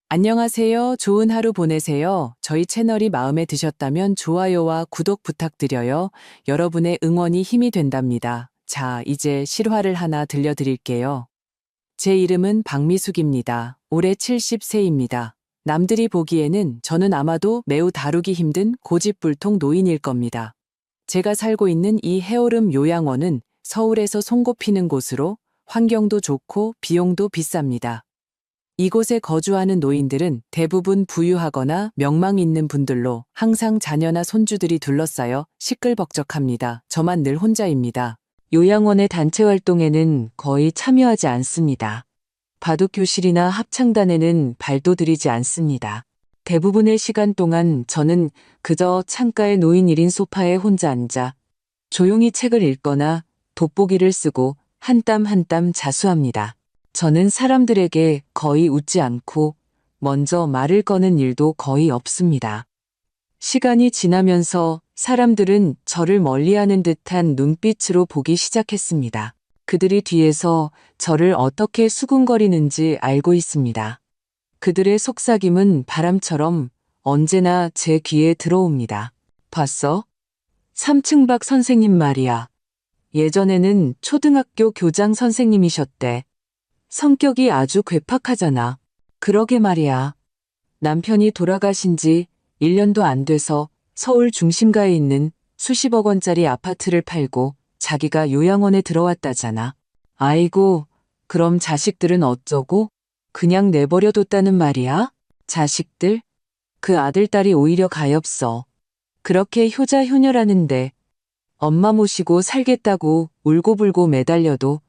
안녕하세요. 좋은 하루 보내세요. 저희 채널이 마음에 드셨다면 좋아요와 구독 부탁드려요. 여러분의 응원이 힘이 된답니다. 자, 이제 실화를 하나 들려드릴게요. 제 이름은 박미숙입니다. 올해 70세입니다. 남들이 보기에는 저는 아마도 매우 다루기 힘든 고집불통 노인일 겁니다. 제가 살고 있는 이 해오름 요양원은 서울에서 손꼽히는 곳으로 환경도 좋고 비용도 비쌉니다. 이곳에 거주하는 노인들은 대부분 부유하거나 명망 있는 분들로 항상 자녀나 손주들이 둘러싸여 시끌벅적합니다. 저만 늘 혼자입니다. 요양원의 단체 활동에는 거의 참여하지 않습니다. 바둑교실이나 합창단에는 발도 들이지 않습니다. 대부분의 시간 동안 저는 그저 창가에 놓인 1인 소파에 혼자 앉아 조용히 책을 읽거나 돋보기를 쓰고 한 땀 한 땀 자수합니다. 저는 사람들에게 거의 웃지 않고 먼저 말을 거는 일도 거의 없습니다. 시간이 지나면서 사람들은 저를 멀리하는 듯한 눈빛으로 보기 시작했습니다. 그들이 뒤에서 저를 어떻게 수군거리는지 알고 있습니다. 그들의 속삭임은 바람처럼 언제나 제 귀에 들어옵니다. 봤어? 3층 박 선생님 말이야. 예전에는 초등학교 교장 선생님이셨대. 성격이 아주 괴팍하잖아. 그러게 말이야. 남편이 돌아가신 지 1년도 안 돼서 서울 중심가에 있는 수십억 원짜리 아파트를 팔고 자기가 요양원에 들어왔다잖아. 아이고, 그럼 자식들은 어쩌고? 그냥 내버려뒀다는 말이야? 자식들? 그 아들, 딸이 오히려 가엾어. 그렇게 효자효녀라는데 엄마 모시고 살겠다고 울고불고 매달려도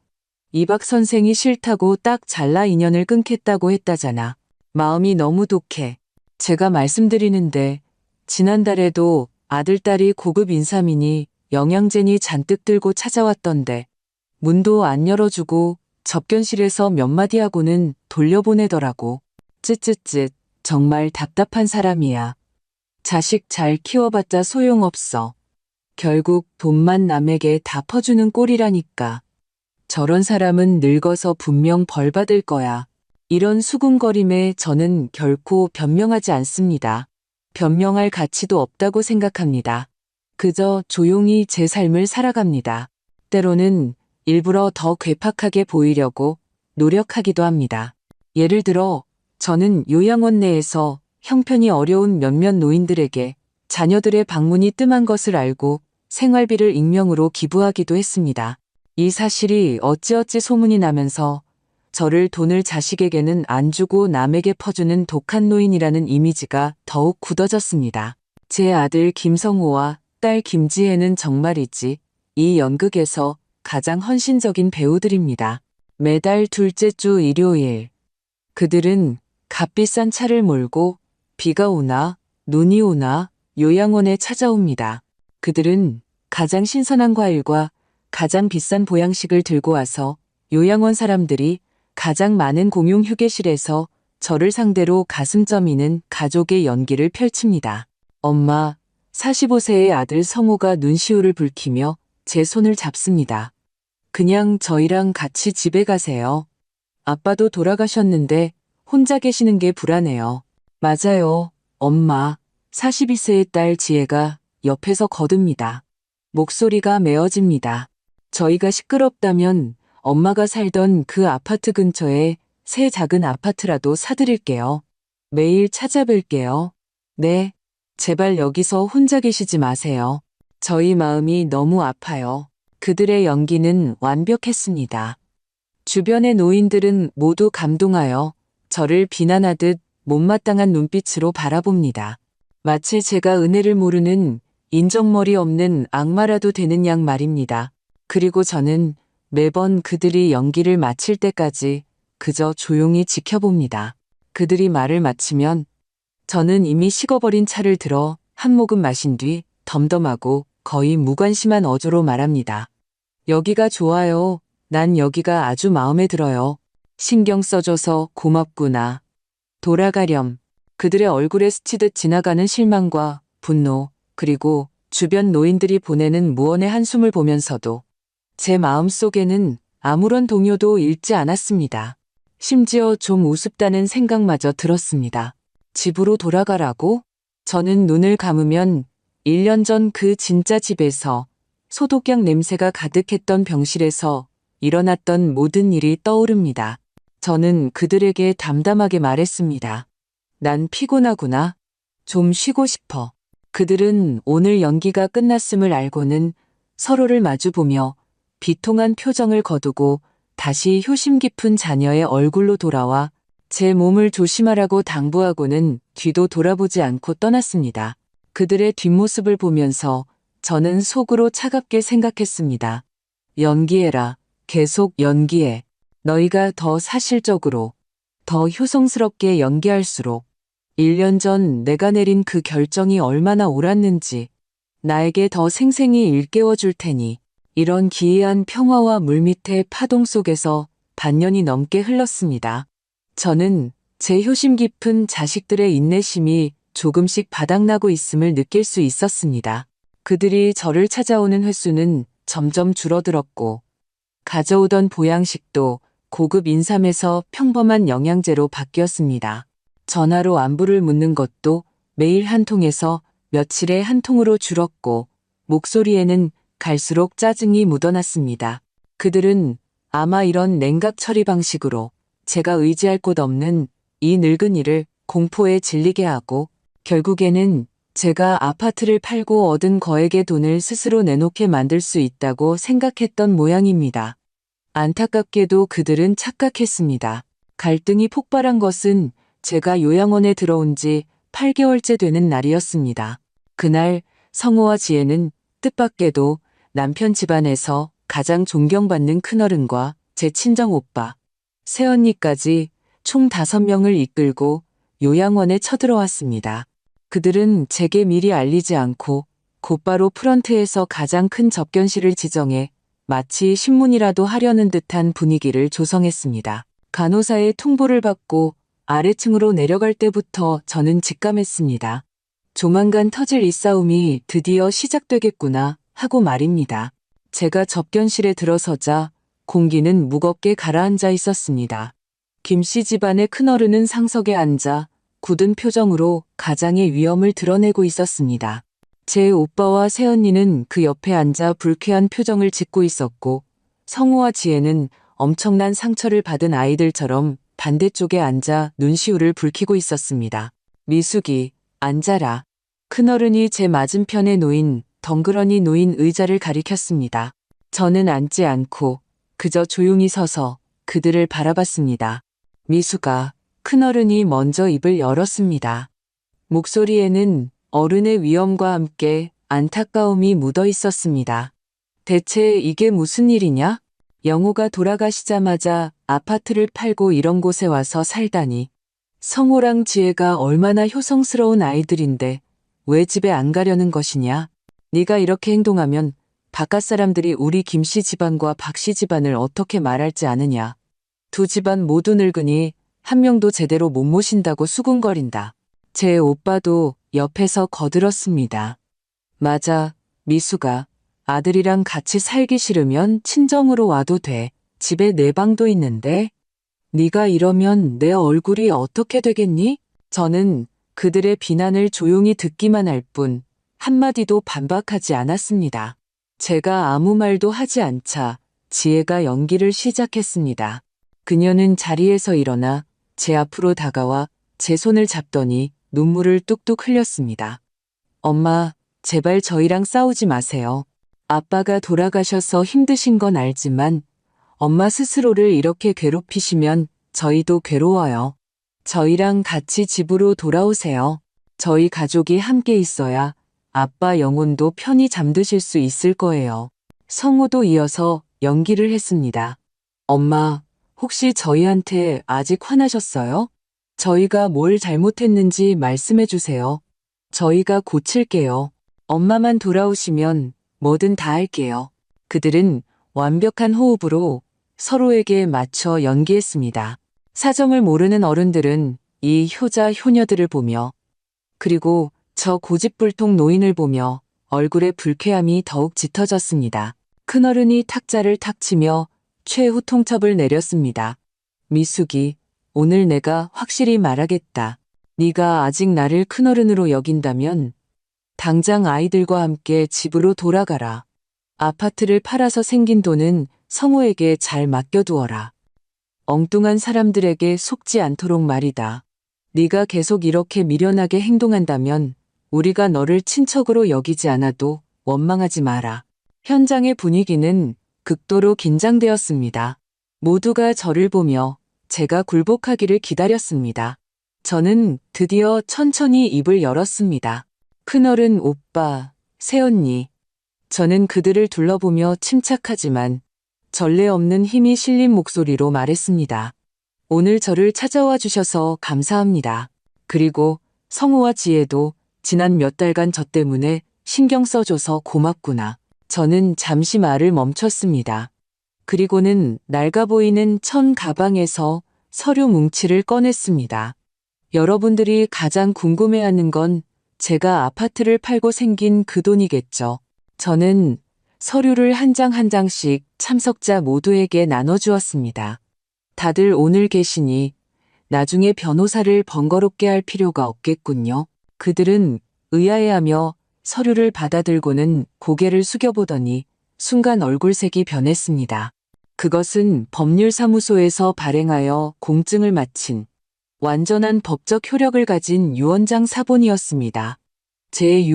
이 박 선생이 싫다고 딱 잘라 인연을 끊겠다고 했다잖아. 마음이 너무 독해. 제가 말씀드리는데 지난달에도 아들, 딸이 고급 인삼이니 영양제니 잔뜩 들고 찾아왔던데 문도 안 열어주고 접견실에서 몇 마디 하고는 돌려보내더라고. 쯧쯧쯧. 정말 답답한 사람이야. 자식 잘 키워봤자 소용없어. 결국 돈만 남에게 다 퍼주는 꼴이라니까. 저런 사람은 늙어서 분명 벌 받을 거야. 이런 수군거림에 저는 결코 변명하지 않습니다. 변명할 가치도 없다고 생각합니다. 그저 조용히 제 삶을 살아갑니다. 때로는 일부러 더 괴팍하게 보이려고 노력하기도 합니다. 예를 들어 저는 요양원 내에서 형편이 어려운 몇몇 노인들에게 자녀들의 방문이 뜸한 것을 알고 생활비를 익명으로 기부하기도 했습니다. 이 사실이 어찌어찌 소문이 나면서 저를 돈을 자식에게는 안 주고 남에게 퍼주는 독한 노인이라는 이미지가 더욱 굳어졌습니다. 제 아들 김성호와 딸 김지혜는 정말이지 이 연극에서 가장 헌신적인 배우들입니다. 매달 둘째 주 일요일 그들은 값비싼 차를 몰고 비가 오나 눈이 오나 요양원에 찾아옵니다. 그들은 가장 신선한 과일과 가장 비싼 보양식을 들고 와서 요양원 사람들이 가장 많은 공용 휴게실에서 저를 상대로 가슴 저미는 가족의 연기를 펼칩니다. 엄마, 45세의 아들 성호가 눈시울을 붉히며 제 손을 잡습니다. 그냥 저희랑 같이 집에 가세요. 아빠도 돌아가셨는데 혼자 계시는 게 불안해요. 맞아요, 엄마. 42세의 딸 지혜가 옆에서 거듭니다. 목소리가 메어집니다. 저희가 시끄럽다면 엄마가 살던 그 아파트 근처에 새 작은 아파트라도 사드릴게요. 매일 찾아뵐게요. 네, 제발 여기서 혼자 계시지 마세요. 저희 마음이 너무 아파요. 그들의 연기는 완벽했습니다. 주변의 노인들은 모두 감동하여 저를 비난하듯 못마땅한 눈빛으로 바라봅니다. 마치 제가 은혜를 모르는 인정머리 없는 악마라도 되는 양 말입니다. 그리고 저는 매번 그들이 연기를 마칠 때까지 그저 조용히 지켜봅니다. 그들이 말을 마치면 저는 이미 식어버린 차를 들어 한 모금 마신 뒤 덤덤하고 거의 무관심한 어조로 말합니다. 여기가 좋아요. 난 여기가 아주 마음에 들어요. 신경 써줘서 고맙구나. 돌아가렴. 그들의 얼굴에 스치듯 지나가는 실망과 분노, 그리고 주변 노인들이 보내는 무언의 한숨을 보면서도 제 마음 속에는 아무런 동요도 읽지 않았습니다. 심지어 좀 우습다는 생각마저 들었습니다. 집으로 돌아가라고? 저는 눈을 감으면 1년 전 그 진짜 집에서 소독약 냄새가 가득했던 병실에서 일어났던 모든 일이 떠오릅니다. 저는 그들에게 담담하게 말했습니다. 난 피곤하구나. 좀 쉬고 싶어. 그들은 오늘 연기가 끝났음을 알고는 서로를 마주보며 비통한 표정을 거두고 다시 효심 깊은 자녀의 얼굴로 돌아와 제 몸을 조심하라고 당부하고는 뒤도 돌아보지 않고 떠났습니다. 그들의 뒷모습을 보면서 저는 속으로 차갑게 생각했습니다. 연기해라. 계속 연기해. 너희가 더 사실적으로, 더 효성스럽게 연기할수록 1년 전 내가 내린 그 결정이 얼마나 옳았는지 나에게 더 생생히 일깨워 줄 테니 이런 기이한 평화와 물밑의 파동 속에서 반년이 넘게 흘렀습니다. 저는 제 효심 깊은 자식들의 인내심이 조금씩 바닥나고 있음을 느낄 수 있었습니다. 그들이 저를 찾아오는 횟수는 점점 줄어들었고 가져오던 보양식도 고급 인삼에서 평범한 영양제로 바뀌었습니다. 전화로 안부를 묻는 것도 매일 한 통에서 며칠에 한 통으로 줄었고 목소리에는 갈수록 짜증이 묻어났습니다. 그들은 아마 이런 냉각 처리 방식으로 제가 의지할 곳 없는 이 늙은이를 공포에 질리게 하고 결국에는 제가 아파트를 팔고 얻은 거액의 돈을 스스로 내놓게 만들 수 있다고 생각했던 모양입니다. 안타깝게도 그들은 착각했습니다. 갈등이 폭발한 것은 제가 요양원에 들어온 지 8개월째 되는 날이었습니다. 그날 성호와 지혜는 뜻밖에도 남편 집안에서 가장 존경받는 큰어른과 제 친정 오빠, 새언니까지 총 5명을 이끌고 요양원에 쳐들어왔습니다. 그들은 제게 미리 알리지 않고 곧바로 프런트에서 가장 큰 접견실을 지정해 마치 신문이라도 하려는 듯한 분위기를 조성했습니다. 간호사의 통보를 받고 아래층으로 내려갈 때부터 저는 직감했습니다. 조만간 터질 이 싸움이 드디어 시작되겠구나 하고 말입니다. 제가 접견실에 들어서자 공기는 무겁게 가라앉아 있었습니다. 김씨 집안의 큰어른은 상석에 앉아 굳은 표정으로 가장의 위험을 드러내고 있었습니다. 제 오빠와 새언니는 그 옆에 앉아 불쾌한 표정을 짓고 있었고 성우와 지혜는 엄청난 상처를 받은 아이들처럼 반대쪽에 앉아 눈시울을 붉히고 있었습니다. 미숙이, 앉아라. 큰어른이 제 맞은편에 놓인 덩그러니 놓인 의자를 가리켰습니다. 저는 앉지 않고 그저 조용히 서서 그들을 바라봤습니다. 미숙아, 큰어른이 먼저 입을 열었습니다. 목소리에는 어른의 위엄과 함께 안타까움이 묻어 있었습니다. 대체 이게 무슨 일이냐? 영호가 돌아가시자마자 아파트를 팔고 이런 곳에 와서 살다니. 성호랑 지혜가 얼마나 효성스러운 아이들인데 왜 집에 안 가려는 것이냐? 네가 이렇게 행동하면 바깥 사람들이 우리 김씨 집안과 박씨 집안을 어떻게 말할지 아느냐. 두 집안 모두 늙으니 한 명도 제대로 못 모신다고 수군거린다. 제 오빠도 옆에서 거들었습니다. 맞아, 미숙아. 아들이랑 같이 살기 싫으면 친정으로 와도 돼. 집에 내 방도 있는데. 네가 이러면 내 얼굴이 어떻게 되겠니? 저는 그들의 비난을 조용히 듣기만 할 뿐 한마디도 반박하지 않았습니다. 제가 아무 말도 하지 않자 지혜가 연기를 시작했습니다. 그녀는 자리에서 일어나 제 앞으로 다가와 제 손을 잡더니 눈물을 뚝뚝 흘렸습니다. 엄마, 제발 저희랑 싸우지 마세요. 아빠가 돌아가셔서 힘드신 건 알지만 엄마 스스로를 이렇게 괴롭히시면 저희도 괴로워요. 저희랑 같이 집으로 돌아오세요. 저희 가족이 함께 있어야 아빠 영혼도 편히 잠드실 수 있을 거예요. 성호도 이어서 연기를 했습니다. 엄마, 혹시 저희한테 아직 화나셨어요? 저희가 뭘 잘못했는지 말씀해 주세요. 저희가 고칠게요. 엄마만 돌아오시면 뭐든 다 할게요. 그들은 완벽한 호흡으로 서로에게 맞춰 연기했습니다. 사정을 모르는 어른들은 이 효자 효녀들을 보며 그리고 저 고집불통 노인을 보며 얼굴의 불쾌함이 더욱 짙어졌습니다. 큰어른이 탁자를 탁 치며 최후 통첩을 내렸습니다. 미숙이, 오늘 내가 확실히 말하겠다. 네가 아직 나를 큰어른으로 여긴다면 당장 아이들과 함께 집으로 돌아가라. 아파트를 팔아서 생긴 돈은 성우에게 잘 맡겨두어라. 엉뚱한 사람들에게 속지 않도록 말이다. 네가 계속 이렇게 미련하게 행동한다면 우리가 너를 친척으로 여기지 않아도 원망하지 마라. 현장의 분위기는 극도로 긴장되었습니다. 모두가 저를 보며 제가 굴복하기를 기다렸습니다. 저는 드디어 천천히 입을 열었습니다. 큰어른 오빠, 새언니. 저는 그들을 둘러보며 침착하지만 전례 없는 힘이 실린 목소리로 말했습니다. 오늘 저를 찾아와 주셔서 감사합니다. 그리고 성우와 지혜도 지난 몇 달간 저 때문에 신경 써줘서 고맙구나. 저는 잠시 말을 멈췄습니다. 그리고는 낡아 보이는 천 가방에서 서류 뭉치를 꺼냈습니다. 여러분들이 가장 궁금해하는 건 제가 아파트를 팔고 생긴 그 돈이겠죠. 저는 서류를 한 장 한 장씩 참석자 모두에게 나눠주었습니다. 다들 오늘 계시니 나중에 변호사를 번거롭게 할 필요가 없겠군요. 그들은 의아해하며 서류를 받아들고는 고개를 숙여보더니 순간 얼굴색이 변했습니다. 그것은 법률사무소에서 발행하여 공증을 마친 완전한 법적 효력을 가진 유언장 사본이었습니다. 제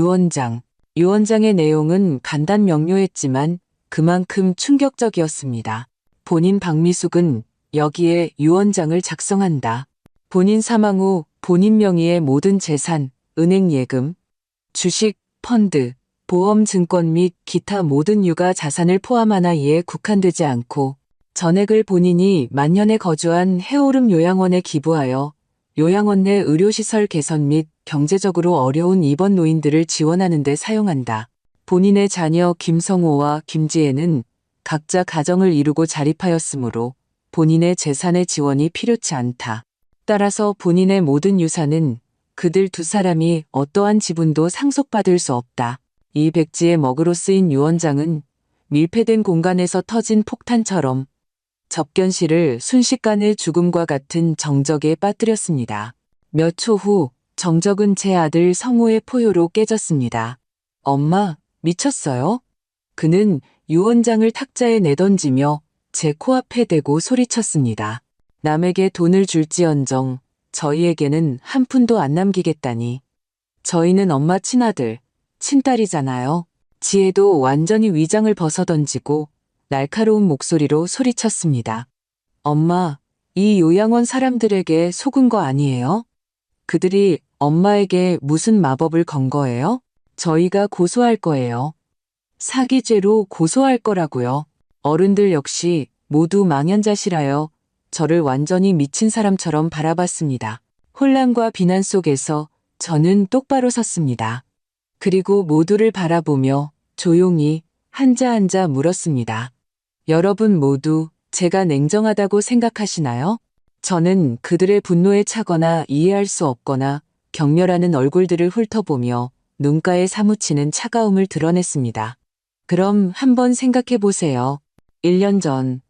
유언장의 내용은 간단 명료했지만 그만큼 충격적이었습니다. 본인 박미숙은 여기에 유언장을 작성한다. 본인 사망 후 본인 명의의 모든 재산, 은행 예금, 주식, 펀드, 보험 증권 및 기타 모든 유가 자산을 포함하나 이에 국한되지 않고 전액을 본인이 만년에 거주한 해오름 요양원에 기부하여 요양원 내 의료시설 개선 및 경제적으로 어려운 입원 노인들을 지원하는 데 사용한다. 본인의 자녀 김성호와 김지혜는 각자 가정을 이루고 자립하였으므로 본인의 재산의 지원이 필요치 않다. 따라서 본인의 모든 유산은 그들 두 사람이 어떠한 지분도 상속받을 수 없다. 이 백지의 먹으로 쓰인 유언장은 밀폐된 공간에서 터진 폭탄처럼 접견실을 순식간에 죽음과 같은 정적에 빠뜨렸습니다. 몇 초 후 정적은 제 아들 성우의 포효로 깨졌습니다. 엄마, 미쳤어요? 그는 유언장을 탁자에 내던지며 제 코앞에 대고 소리쳤습니다. 남에게 돈을 줄지언정 저희에게는 한 푼도 안 남기겠다니. 저희는 엄마 친아들, 친딸이잖아요. 지혜도 완전히 위장을 벗어던지고 날카로운 목소리로 소리쳤습니다. 엄마, 이 요양원 사람들에게 속은 거 아니에요? 그들이 엄마에게 무슨 마법을 건 거예요? 저희가 고소할 거예요. 사기죄로 고소할 거라고요. 어른들 역시 모두 망연자실하여 저를 완전히 미친 사람처럼 바라봤습니다. 혼란과 비난 속에서 저는 똑바로 섰습니다. 그리고 모두를 바라보며 조용히 한자 물었습니다. 여러분 모두 제가 냉정하다고 생각하시나요? 저는 그들의 분노에 차거나 이해할 수 없거나 경멸하는 얼굴들을 훑어보며 눈가에 사무치는 차가움을 드러냈습니다. 그럼 한번 생각해 보세요. 1년 전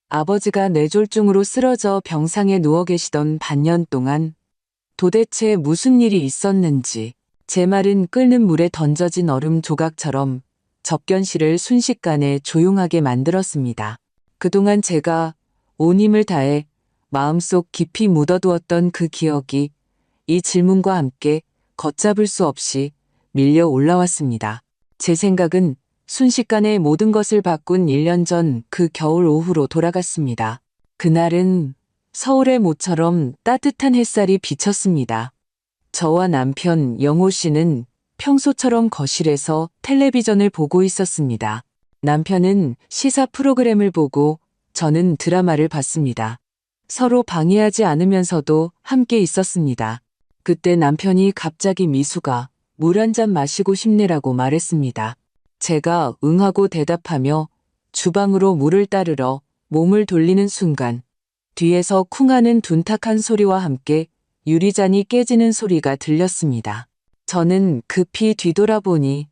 아버지가 뇌졸중으로 쓰러져 병상에 누워 계시던 반년 동안 도대체 무슨 일이 있었는지 제 말은 끓는 물에 던져진 얼음 조각처럼 접견실을 순식간에 조용하게 만들었습니다. 그동안 제가 온 힘을 다해 마음속 깊이 묻어두었던 그 기억이 이 질문과 함께 걷잡을 수 없이 밀려 올라왔습니다. 제 생각은 순식간에 모든 것을 바꾼 1년 전 그 겨울 오후로 돌아갔습니다. 그날은 서울의 모처럼 따뜻한 햇살이 비쳤습니다. 저와 남편 영호 씨는 평소처럼 거실에서 텔레비전을 보고 있었습니다. 남편은 시사 프로그램을 보고 저는 드라마를 봤습니다. 서로 방해하지 않으면서도 함께 있었습니다. 그때 남편이 갑자기 미수가 물 한 잔 마시고 싶네라고 말했습니다. 제가 응하고 대답하며 주방으로 물을 따르러 몸을 돌리는 순간 뒤에서 쿵하는 둔탁한 소리와 함께 유리잔이 깨지는 소리가 들렸습니다. 저는 급히 뒤돌아보니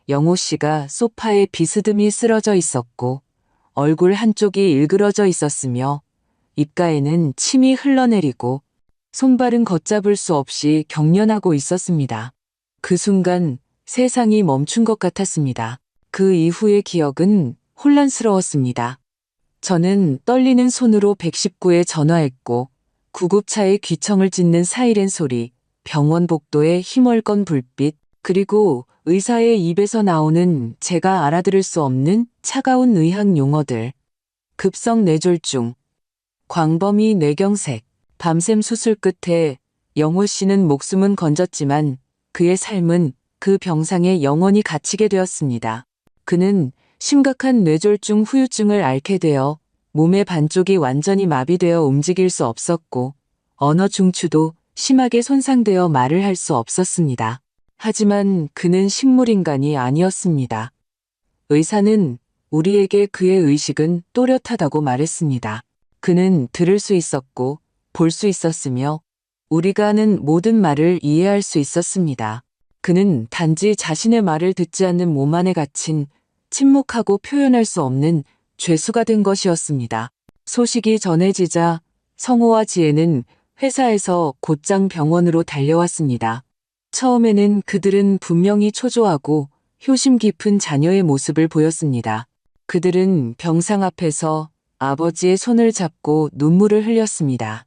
영호 씨가 소파에 비스듬히 쓰러져 있었고 얼굴 한쪽이 일그러져 있었으며 입가에는 침이 흘러내리고 손발은 걷잡을 수 없이 경련하고 있었습니다. 그 순간 세상이 멈춘 것 같았습니다. 그 이후의 기억은 혼란스러웠습니다. 저는 떨리는 손으로 119에 전화했고 구급차의 귀청을 찢는 사이렌 소리, 병원 복도의 힘얼건 불빛, 그리고 의사의 입에서 나오는 제가 알아들을 수 없는 차가운 의학 용어들, 급성 뇌졸중, 광범위 뇌경색, 밤샘 수술 끝에 영호 씨는 목숨은 건졌지만 그의 삶은 그 병상에 영원히 갇히게 되었습니다. 그는 심각한 뇌졸중 후유증을 앓게 되어 몸의 반쪽이 완전히 마비되어 움직일 수 없었고 언어 중추도 심하게 손상되어 말을 할 수 없었습니다. 하지만 그는 식물인간이 아니었습니다. 의사는 우리에게 그의 의식은 또렷하다고 말했습니다. 그는 들을 수 있었고 볼 수 있었으며 우리가 하는 모든 말을 이해할 수 있었습니다. 그는 단지 자신의 말을 듣지 않는 몸 안에 갇힌 침묵하고 표현할 수 없는 죄수가 된 것이었습니다. 소식이 전해지자 성호와 지혜는 회사에서 곧장 병원으로 달려왔습니다. 처음에는 그들은 분명히 초조하고 효심 깊은 자녀의 모습을 보였습니다. 그들은 병상 앞에서 아버지의 손을 잡고 눈물을 흘렸습니다.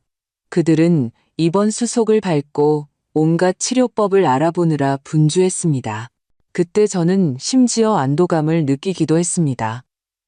그들은 입원 수속을 밟고 온갖 치료법을 알아보느라 분주했습니다. 그때 저는 심지어 안도감을 느끼기도 했습니다.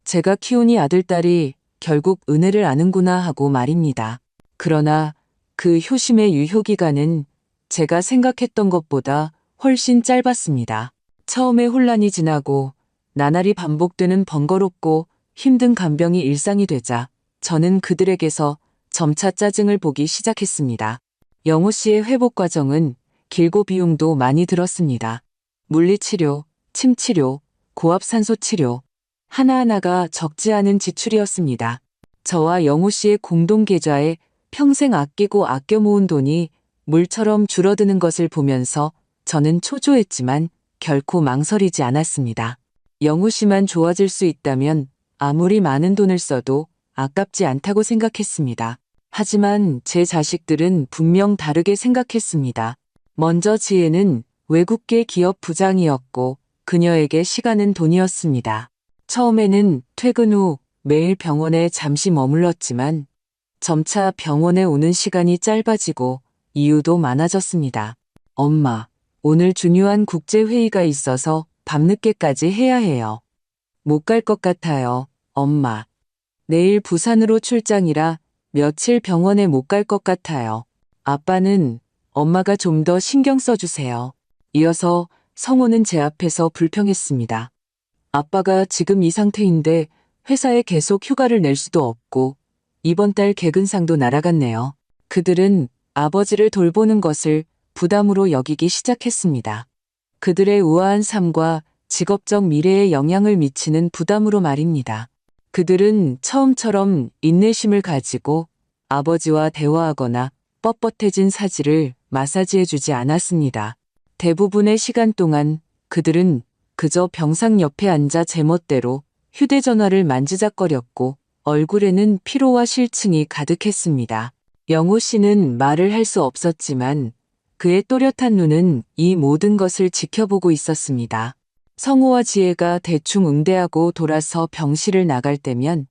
제가 키우니 아들딸이 결국 은혜를 아는구나 하고 말입니다. 그러나 그 효심의 유효기간은 제가 생각했던 것보다 훨씬 짧았습니다. 처음에 혼란이 지나고 나날이 반복되는 번거롭고 힘든 간병이 일상이 되자 저는 그들에게서 점차 짜증을 보기 시작했습니다. 영호 씨의 회복 과정은 길고 비용도 많이 들었습니다. 물리치료, 침치료, 고압산소 치료, 하나하나가 적지 않은 지출이었습니다. 저와 영호 씨의 공동 계좌에 평생 아끼고 아껴 모은 돈이 물처럼 줄어드는 것을 보면서 저는 초조했지만 결코 망설이지 않았습니다. 영호 씨만 좋아질 수 있다면 아무리 많은 돈을 써도 아깝지 않다고 생각했습니다. 하지만 제 자식들은 분명 다르게 생각했습니다. 먼저 지혜는 외국계 기업 부장이었고 그녀에게 시간은 돈이었습니다. 처음에는 퇴근 후 매일 병원에 잠시 머물렀지만 점차 병원에 오는 시간이 짧아지고 이유도 많아졌습니다. 엄마, 오늘 중요한 국제회의가 있어서 밤늦게까지 해야 해요. 못 갈 것 같아요, 엄마. 내일 부산으로 출장이라 며칠 병원에 못 갈 것 같아요. 아빠는 엄마가 좀 더 신경 써주세요. 이어서 성호는 제 앞에서 불평했습니다. 아빠가 지금 이 상태인데 회사에 계속 휴가를 낼 수도 없고 이번 달 개근상도 날아갔네요. 그들은 아버지를 돌보는 것을 부담으로 여기기 시작했습니다. 그들의 우아한 삶과 직업적 미래에 영향을 미치는 부담으로 말입니다. 그들은 처음처럼 인내심을 가지고 아버지와 대화하거나 뻣뻣해진 사지를 마사지해주지 않았습니다. 대부분의 시간 동안 그들은 그저 병상 옆에 앉아 제멋대로 휴대전화를 만지작거렸고 얼굴에는 피로와 실증이 가득했습니다. 영호 씨는 말을 할 수 없었지만 그의 또렷한 눈은 이 모든 것을 지켜보고 있었습니다. 성호와 지혜가 대충 응대하고 돌아서 병실을 나갈 때면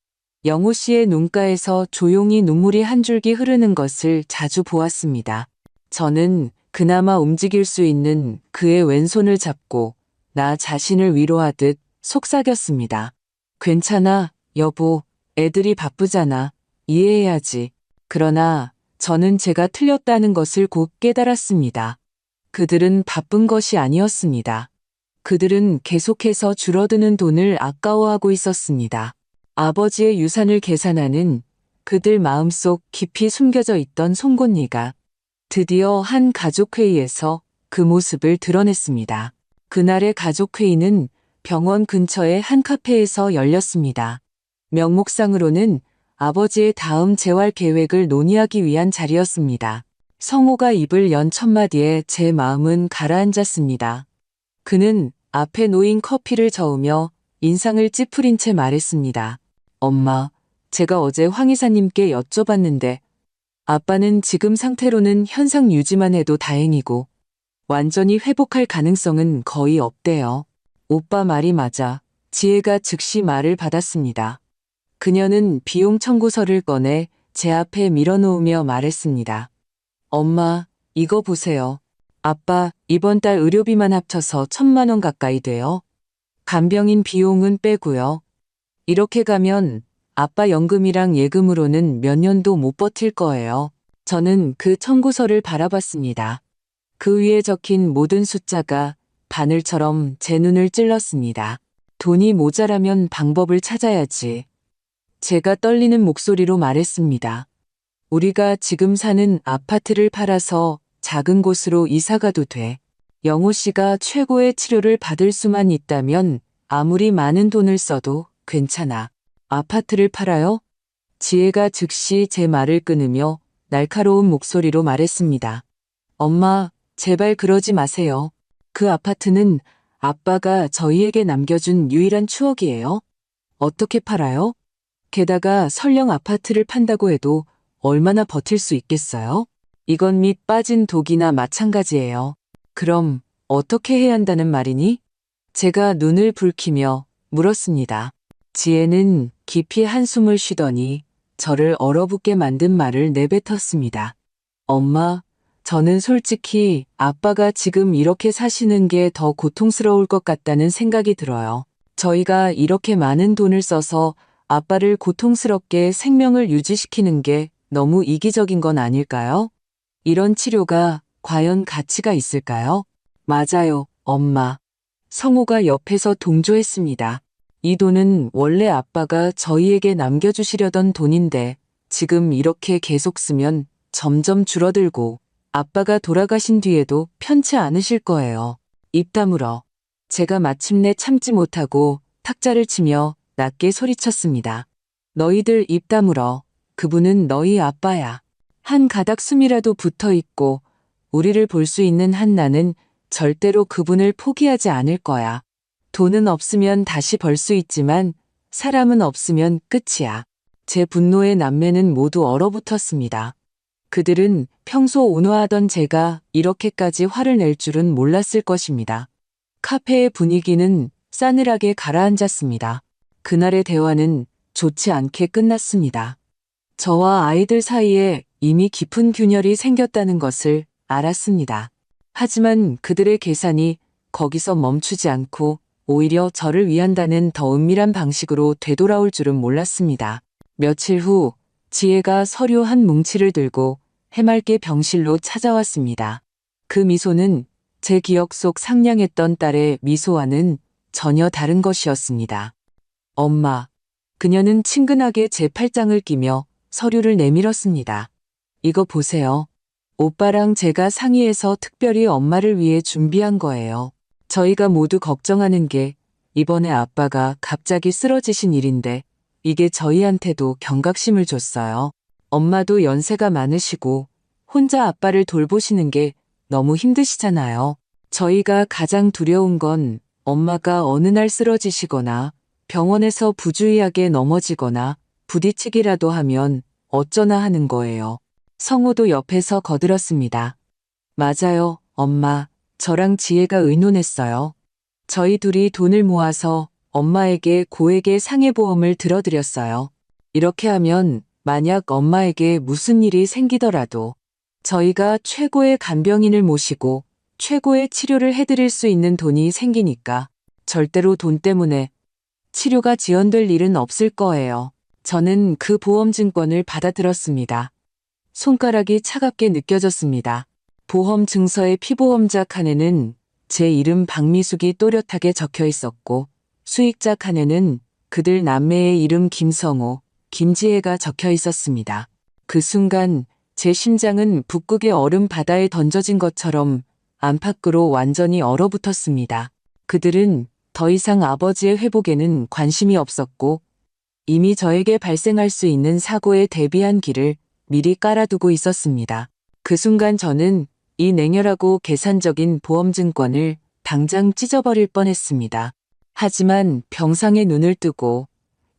영호 씨의 눈가에서 조용히 눈물이 한 줄기 흐르는 것을 자주 보았습니다. 저는 그나마 움직일 수 있는 그의 왼손을 잡고 나 자신을 위로하듯 속삭였습니다. 괜찮아, 여보. 애들이 바쁘잖아. 이해해야지. 그러나 저는 제가 틀렸다는 것을 곧 깨달았습니다. 그들은 바쁜 것이 아니었습니다. 그들은 계속해서 줄어드는 돈을 아까워하고 있었습니다. 아버지의 유산을 계산하는 그들 마음속 깊이 숨겨져 있던 송곳니가 드디어 한 가족회의에서 그 모습을 드러냈습니다. 그날의 가족회의는 병원 근처의 한 카페에서 열렸습니다. 명목상으로는 아버지의 다음 재활 계획을 논의하기 위한 자리였습니다. 성호가 입을 연 첫마디에 제 마음은 가라앉았습니다. 그는 앞에 놓인 커피를 저으며 인상을 찌푸린 채 말했습니다. 엄마, 제가 어제 황 이사님께 여쭤봤는데 아빠는 지금 상태로는 현상 유지만 해도 다행이고 완전히 회복할 가능성은 거의 없대요. 오빠 말이 맞아. 지혜가 즉시 말을 받았습니다. 그녀는 비용 청구서를 꺼내 제 앞에 밀어놓으며 말했습니다. 엄마, 이거 보세요. 아빠, 이번 달 의료비만 합쳐서 1,000만 원 가까이 돼요. 간병인 비용은 빼고요. 이렇게 가면 아빠 연금이랑 예금으로는 몇 년도 못 버틸 거예요. 저는 그 청구서를 바라봤습니다. 그 위에 적힌 모든 숫자가 바늘처럼 제 눈을 찔렀습니다. 돈이 모자라면 방법을 찾아야지. 제가 떨리는 목소리로 말했습니다. 우리가 지금 사는 아파트를 팔아서 작은 곳으로 이사 가도 돼. 영호 씨가 최고의 치료를 받을 수만 있다면 아무리 많은 돈을 써도 괜찮아. 아파트를 팔아요? 지혜가 즉시 제 말을 끊으며 날카로운 목소리로 말했습니다. 엄마, 제발 그러지 마세요. 그 아파트는 아빠가 저희에게 남겨준 유일한 추억이에요. 어떻게 팔아요? 게다가 설령 아파트를 판다고 해도 얼마나 버틸 수 있겠어요? 이건 밑 빠진 독이나 마찬가지예요. 그럼 어떻게 해야 한다는 말이니? 제가 눈을 붉히며 물었습니다. 지혜는 깊이 한숨을 쉬더니 저를 얼어붙게 만든 말을 내뱉었습니다. 엄마, 저는 솔직히 아빠가 지금 이렇게 사시는 게 더 고통스러울 것 같다는 생각이 들어요. 저희가 이렇게 많은 돈을 써서 아빠를 고통스럽게 생명을 유지시키는 게 너무 이기적인 건 아닐까요? 이런 치료가 과연 가치가 있을까요? 맞아요, 엄마. 성호가 옆에서 동조했습니다. 이 돈은 원래 아빠가 저희에게 남겨주시려던 돈인데 지금 이렇게 계속 쓰면 점점 줄어들고 아빠가 돌아가신 뒤에도 편치 않으실 거예요. 입 다물어. 제가 마침내 참지 못하고 탁자를 치며 낮게 소리쳤습니다. 너희들 입 다물어. 그분은 너희 아빠야. 한 가닥 숨이라도 붙어 있고 우리를 볼 수 있는 한 나는 절대로 그분을 포기하지 않을 거야. 돈은 없으면 다시 벌 수 있지만 사람은 없으면 끝이야. 제 분노의 남매는 모두 얼어붙었습니다. 그들은 평소 온화하던 제가 이렇게까지 화를 낼 줄은 몰랐을 것입니다. 카페의 분위기는 싸늘하게 가라앉았습니다. 그날의 대화는 좋지 않게 끝났습니다. 저와 아이들 사이에 이미 깊은 균열이 생겼다는 것을 알았습니다. 하지만 그들의 계산이 거기서 멈추지 않고 오히려 저를 위한다는 더 은밀한 방식으로 되돌아올 줄은 몰랐습니다. 며칠 후 지혜가 서류 한 뭉치를 들고 해맑게 병실로 찾아왔습니다. 그 미소는 제 기억 속 상냥했던 딸의 미소와는 전혀 다른 것이었습니다. 엄마, 그녀는 친근하게 제 팔짱을 끼며 서류를 내밀었습니다. 이거 보세요. 오빠랑 제가 상의해서 특별히 엄마를 위해 준비한 거예요. 저희가 모두 걱정하는 게 이번에 아빠가 갑자기 쓰러지신 일인데 이게 저희한테도 경각심을 줬어요. 엄마도 연세가 많으시고 혼자 아빠를 돌보시는 게 너무 힘드시잖아요. 저희가 가장 두려운 건 엄마가 어느 날 쓰러지시거나 병원에서 부주의하게 넘어지거나 부딪히기라도 하면 어쩌나 하는 거예요. 성호도 옆에서 거들었습니다. 맞아요, 엄마. 저랑 지혜가 의논했어요. 저희 둘이 돈을 모아서 엄마에게 고액의 상해보험을 들어드렸어요. 이렇게 하면 만약 엄마에게 무슨 일이 생기더라도 저희가 최고의 간병인을 모시고 최고의 치료를 해드릴 수 있는 돈이 생기니까 절대로 돈 때문에 치료가 지연될 일은 없을 거예요. 저는 그 보험증권을 받아들었습니다. 손가락이 차갑게 느껴졌습니다. 보험 증서의 피보험자 칸에는 제 이름 박미숙이 또렷하게 적혀 있었고 수익자 칸에는 그들 남매의 이름 김성호, 김지혜가 적혀 있었습니다. 그 순간 제 심장은 북극의 얼음 바다에 던져진 것처럼 안팎으로 완전히 얼어붙었습니다. 그들은 더 이상 아버지의 회복에는 관심이 없었고 이미 저에게 발생할 수 있는 사고에 대비한 길을 미리 깔아두고 있었습니다. 그 순간 저는 이 냉혈하고 계산적인 보험증권을 당장 찢어버릴 뻔했습니다. 하지만 병상에 눈을 뜨고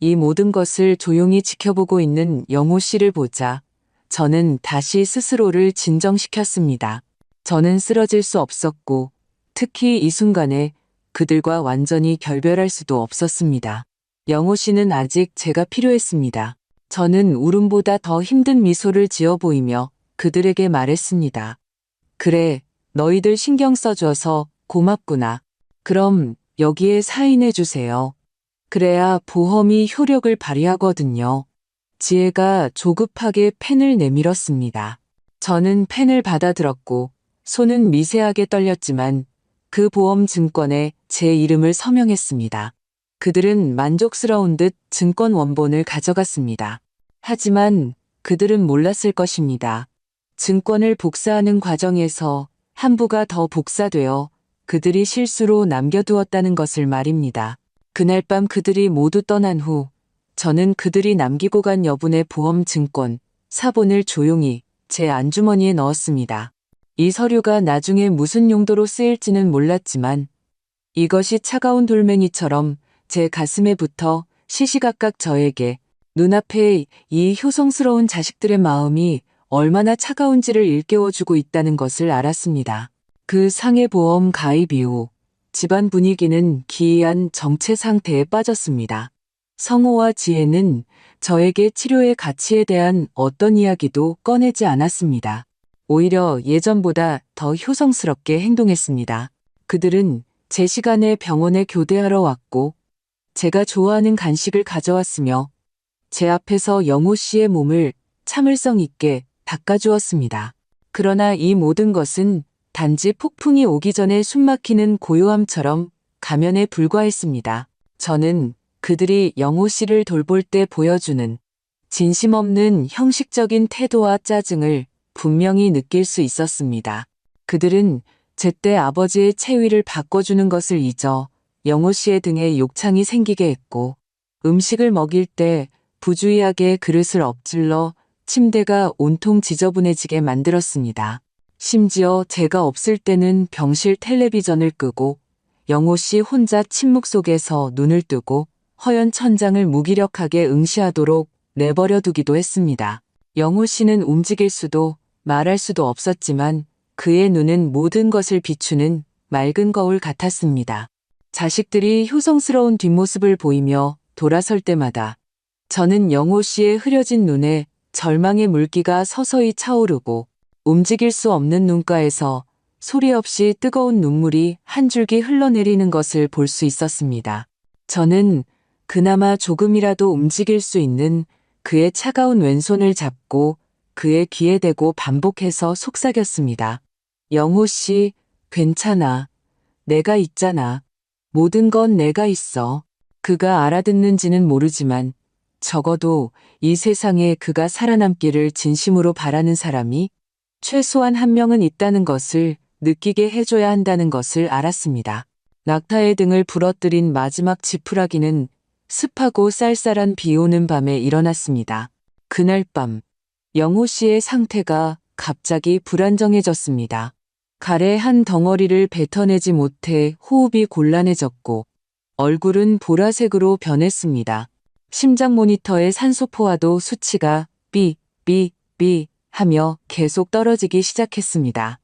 이 모든 것을 조용히 지켜보고 있는 영호 씨를 보자 저는 다시 스스로를 진정시켰습니다. 저는 쓰러질 수 없었고 특히 이 순간에 그들과 완전히 결별할 수도 없었습니다. 영호 씨는 아직 제가 필요했습니다. 저는 울음보다 더 힘든 미소를 지어 보이며 그들에게 말했습니다. 그래, 너희들 신경 써줘서 고맙구나. 그럼 여기에 사인해 주세요. 그래야 보험이 효력을 발휘하거든요. 지혜가 조급하게 펜을 내밀었습니다. 저는 펜을 받아들었고 손은 미세하게 떨렸지만 그 보험 증권에 제 이름을 서명했습니다. 그들은 만족스러운 듯 증권 원본을 가져갔습니다. 하지만 그들은 몰랐을 것입니다. 증권을 복사하는 과정에서 한 부가 더 복사되어 그들이 실수로 남겨두었다는 것을 말입니다. 그날 밤 그들이 모두 떠난 후 저는 그들이 남기고 간 여분의 보험 증권, 사본을 조용히 제 안주머니에 넣었습니다. 이 서류가 나중에 무슨 용도로 쓰일지는 몰랐지만 이것이 차가운 돌멩이처럼 제 가슴에 붙어 시시각각 저에게 눈앞에 이 효성스러운 자식들의 마음이 얼마나 차가운지를 일깨워주고 있다는 것을 알았습니다. 그 상해보험 가입 이후 집안 분위기는 기이한 정체 상태에 빠졌습니다. 성호와 지혜는 저에게 치료의 가치에 대한 어떤 이야기도 꺼내지 않았습니다. 오히려 예전보다 더 효성스럽게 행동했습니다. 그들은 제 시간에 병원에 교대하러 왔고 제가 좋아하는 간식을 가져왔으며 제 앞에서 영호 씨의 몸을 참을성 있게 닦아주었습니다. 그러나 이 모든 것은 단지 폭풍이 오기 전에 숨막히는 고요함처럼 가면에 불과했습니다. 저는 그들이 영호 씨를 돌볼 때 보여주는 진심 없는 형식적인 태도와 짜증을 분명히 느낄 수 있었습니다. 그들은 제때 아버지의 체위를 바꿔주는 것을 잊어 영호 씨의 등에 욕창이 생기게 했고 음식을 먹일 때 부주의하게 그릇을 엎질러 침대가 온통 지저분해지게 만들었습니다. 심지어 제가 없을 때는 병실 텔레비전을 끄고 영호 씨 혼자 침묵 속에서 눈을 뜨고 허연 천장을 무기력하게 응시하도록 내버려 두기도 했습니다. 영호 씨는 움직일 수도 말할 수도 없었지만 그의 눈은 모든 것을 비추는 맑은 거울 같았습니다. 자식들이 효성스러운 뒷모습을 보이며 돌아설 때마다 저는 영호 씨의 흐려진 눈에 절망의 물기가 서서히 차오르고 움직일 수 없는 눈가에서 소리 없이 뜨거운 눈물이 한 줄기 흘러내리는 것을 볼 수 있었습니다. 저는 그나마 조금이라도 움직일 수 있는 그의 차가운 왼손을 잡고 그의 귀에 대고 반복해서 속삭였습니다. 영호 씨, 괜찮아. 내가 있잖아. 모든 건 내가 있어. 그가 알아듣는지는 모르지만 적어도 이 세상에 그가 살아남기를 진심으로 바라는 사람이 최소한 한 명은 있다는 것을 느끼게 해줘야 한다는 것을 알았습니다. 낙타의 등을 부러뜨린 마지막 지푸라기는 습하고 쌀쌀한 비 오는 밤에 일어났습니다. 그날 밤 영호 씨의 상태가 갑자기 불안정해졌습니다. 가래 한 덩어리를 뱉어내지 못해 호흡이 곤란해졌고 얼굴은 보라색으로 변했습니다. 심장 모니터의 산소 포화도 수치가 삐 하며 계속 떨어지기 시작했습니다.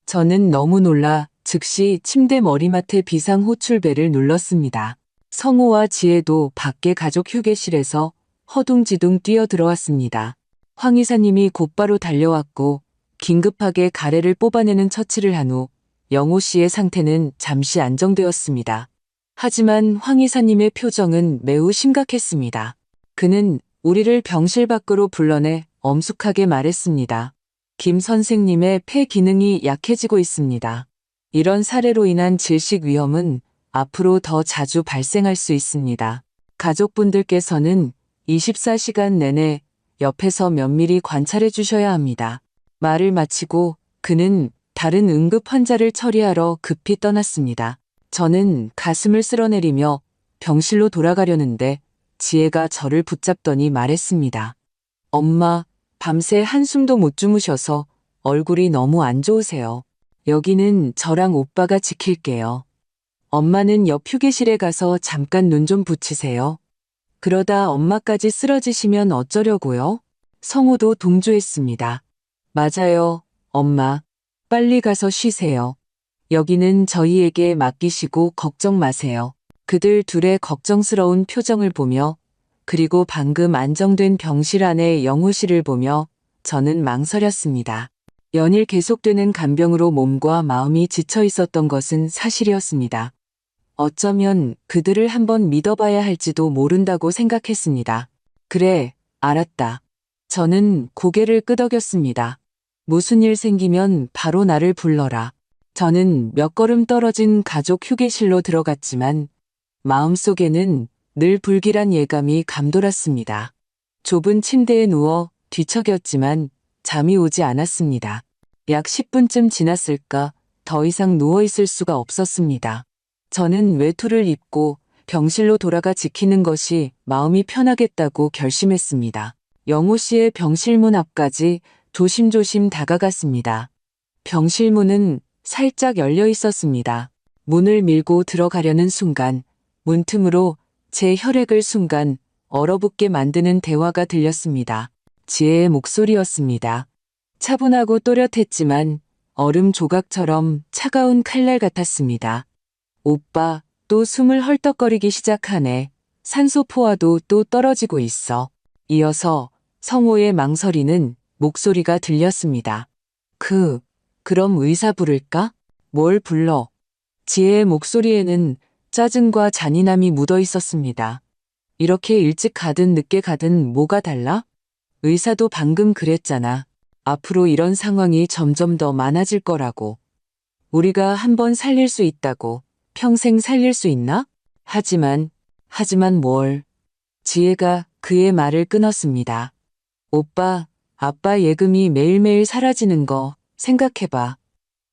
저는 너무 놀라 즉시 침대 머리맡에 비상호출벨을 눌렀습니다. 성호와 지혜도 밖에 가족 휴게실에서 허둥지둥 뛰어들어왔습니다. 황 이사님이 곧바로 달려왔고 긴급하게 가래를 뽑아내는 처치를 한 후 영호 씨의 상태는 잠시 안정되었습니다. 하지만 황 이사님의 표정은 매우 심각했습니다. 그는 우리를 병실 밖으로 불러내 엄숙하게 말했습니다. 김 선생님의 폐 기능이 약해지고 있습니다. 이런 사례로 인한 질식 위험은 앞으로 더 자주 발생할 수 있습니다. 가족분들께서는 24시간 내내 옆에서 면밀히 관찰해 주셔야 합니다. 말을 마치고 그는 다른 응급 환자를 처리하러 급히 떠났습니다. 저는 가슴을 쓸어내리며 병실로 돌아가려는데 지혜가 저를 붙잡더니 말했습니다. 엄마, 밤새 한숨도 못 주무셔서 얼굴이 너무 안 좋으세요. 여기는 저랑 오빠가 지킬게요. 엄마는 옆 휴게실에 가서 잠깐 눈 좀 붙이세요. 그러다 엄마까지 쓰러지시면 어쩌려고요? 성우도 동조했습니다. 맞아요, 엄마. 빨리 가서 쉬세요. 여기는 저희에게 맡기시고 걱정 마세요. 그들 둘의 걱정스러운 표정을 보며 그리고 방금 안정된 병실 안의 영호 씨를 보며 저는 망설였습니다. 연일 계속되는 간병으로 몸과 마음이 지쳐 있었던 것은 사실이었습니다. 어쩌면 그들을 한번 믿어봐야 할지도 모른다고 생각했습니다. 그래, 알았다. 저는 고개를 끄덕였습니다. 무슨 일 생기면 바로 나를 불러라. 저는 몇 걸음 떨어진 가족 휴게실로 들어갔지만 마음속에는 늘 불길한 예감이 감돌았습니다. 좁은 침대에 누워 뒤척였지만 잠이 오지 않았습니다. 약 10분쯤 지났을까 더 이상 누워있을 수가 없었습니다. 저는 외투를 입고 병실로 돌아가 지키는 것이 마음이 편하겠다고 결심했습니다. 영호 씨의 병실 문 앞까지 조심조심 다가갔습니다. 병실 문은 살짝 열려 있었습니다. 문을 밀고 들어가려는 순간 문틈으로 제 혈액을 순간 얼어붙게 만드는 대화가 들렸습니다. 지혜의 목소리였습니다. 차분하고 또렷했지만 얼음 조각처럼 차가운 칼날 같았습니다. 오빠, 또 숨을 헐떡거리기 시작하네. 산소 포화도 또 떨어지고 있어. 이어서 성호의 망설이는 목소리가 들렸습니다. 그럼 의사 부를까? 뭘 불러? 지혜의 목소리에는 짜증과 잔인함이 묻어 있었습니다. 이렇게 일찍 가든 늦게 가든 뭐가 달라? 의사도 방금 그랬잖아. 앞으로 이런 상황이 점점 더 많아질 거라고. 우리가 한번 살릴 수 있다고. 평생 살릴 수 있나? 하지만 뭘. 지혜가 그의 말을 끊었습니다. 오빠, 아빠 예금이 매일매일 사라지는 거 생각해봐.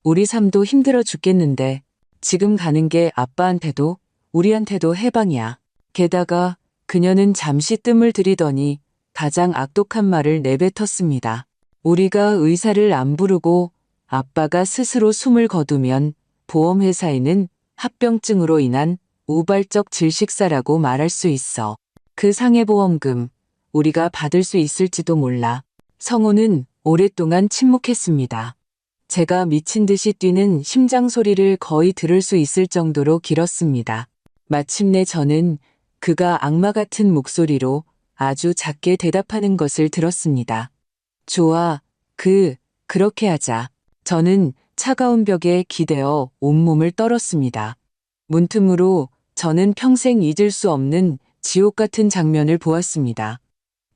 우리 삶도 힘들어 죽겠는데 지금 가는 게 아빠한테도 우리한테도 해방이야. 게다가 그녀는 잠시 뜸을 들이더니 가장 악독한 말을 내뱉었습니다. 우리가 의사를 안 부르고 아빠가 스스로 숨을 거두면 보험회사에는 합병증으로 인한 우발적 질식사라고 말할 수 있어. 그 상해보험금 우리가 받을 수 있을지도 몰라. 성우는 오랫동안 침묵했습니다. 제가 미친 듯이 뛰는 심장 소리를 거의 들을 수 있을 정도로 길었습니다. 마침내 저는 그가 악마 같은 목소리로 아주 작게 대답하는 것을 들었습니다. 좋아, 그렇게 하자. 저는 차가운 벽에 기대어 온몸을 떨었습니다. 문틈으로 저는 평생 잊을 수 없는 지옥 같은 장면을 보았습니다.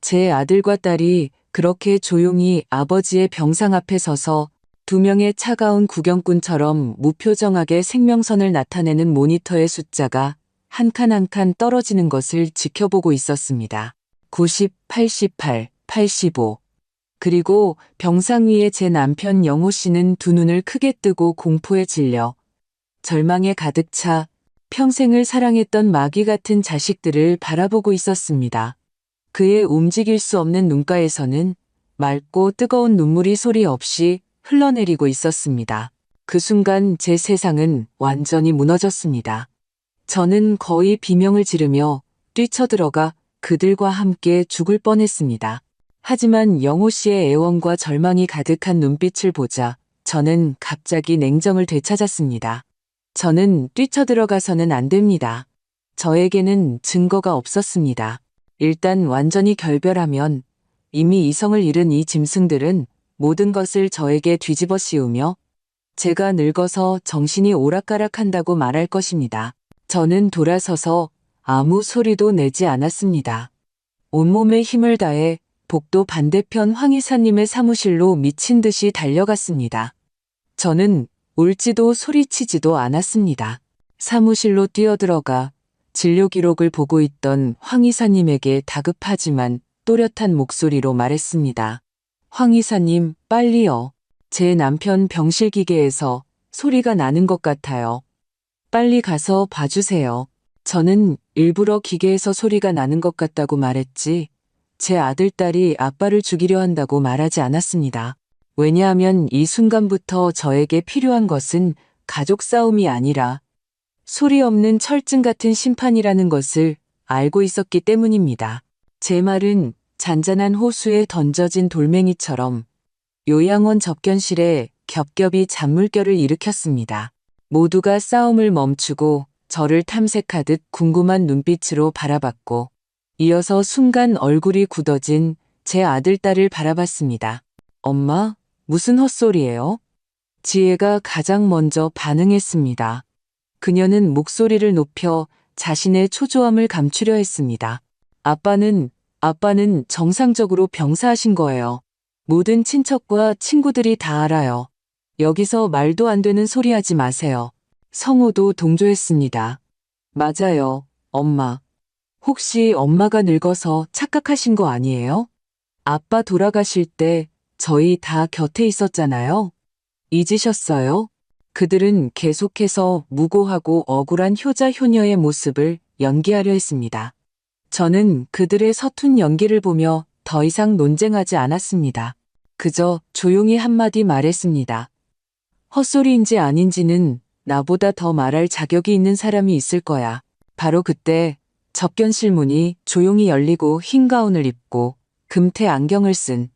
제 아들과 딸이 그렇게 조용히 아버지의 병상 앞에 서서 두 명의 차가운 구경꾼처럼 무표정하게 생명선을 나타내는 모니터의 숫자가 한 칸 한 칸 떨어지는 것을 지켜보고 있었습니다. 90, 88, 85. 그리고 병상 위에 제 남편 영호 씨는 두 눈을 크게 뜨고 공포에 질려 절망에 가득 차 평생을 사랑했던 마귀 같은 자식들을 바라보고 있었습니다. 그의 움직일 수 없는 눈가에서는 맑고 뜨거운 눈물이 소리 없이 흘러내리고 있었습니다. 그 순간 제 세상은 완전히 무너졌습니다. 저는 거의 비명을 지르며 뛰쳐들어가 그들과 함께 죽을 뻔했습니다. 하지만 영호 씨의 애원과 절망이 가득한 눈빛을 보자 저는 갑자기 냉정을 되찾았습니다. 저는 뛰쳐들어가서는 안 됩니다. 저에게는 증거가 없었습니다. 일단 완전히 결별하면 이미 이성을 잃은 이 짐승들은 모든 것을 저에게 뒤집어 씌우며 제가 늙어서 정신이 오락가락한다고 말할 것입니다. 저는 돌아서서 아무 소리도 내지 않았습니다. 온몸에 힘을 다해 복도 반대편 황 이사님의 사무실로 미친 듯이 달려갔습니다. 저는 울지도 소리치지도 않았습니다. 사무실로 뛰어들어가 진료 기록을 보고 있던 황 이사님에게 다급하지만 또렷한 목소리로 말했습니다. 황 이사님, 빨리요. 제 남편 병실 기계에서 소리가 나는 것 같아요. 빨리 가서 봐주세요. 저는 일부러 기계에서 소리가 나는 것 같다고 말했지 제 아들, 딸이 아빠를 죽이려 한다고 말하지 않았습니다. 왜냐하면 이 순간부터 저에게 필요한 것은 가족 싸움이 아니라 소리 없는 철증 같은 심판이라는 것을 알고 있었기 때문입니다. 제 말은 잔잔한 호수에 던져진 돌멩이처럼 요양원 접견실에 겹겹이 잔물결을 일으켰습니다. 모두가 싸움을 멈추고 저를 탐색하듯 궁금한 눈빛으로 바라봤고, 이어서 순간 얼굴이 굳어진 제 아들딸을 바라봤습니다. 엄마, 무슨 헛소리예요? 지혜가 가장 먼저 반응했습니다. 그녀는 목소리를 높여 자신의 초조함을 감추려 했습니다. 아빠는 정상적으로 병사하신 거예요. 모든 친척과 친구들이 다 알아요. 여기서 말도 안 되는 소리 하지 마세요. 성우도 동조했습니다. 맞아요, 엄마. 혹시 엄마가 늙어서 착각하신 거 아니에요? 아빠 돌아가실 때 저희 다 곁에 있었잖아요. 잊으셨어요? 그들은 계속해서 무고하고 억울한 효자 효녀의 모습을 연기하려 했습니다. 저는 그들의 서툰 연기를 보며 더 이상 논쟁하지 않았습니다. 그저 조용히 한마디 말했습니다. 헛소리인지 아닌지는 나보다 더 말할 자격이 있는 사람이 있을 거야. 바로 그때 접견실 문이 조용히 열리고 흰 가운을 입고 금태 안경을 쓴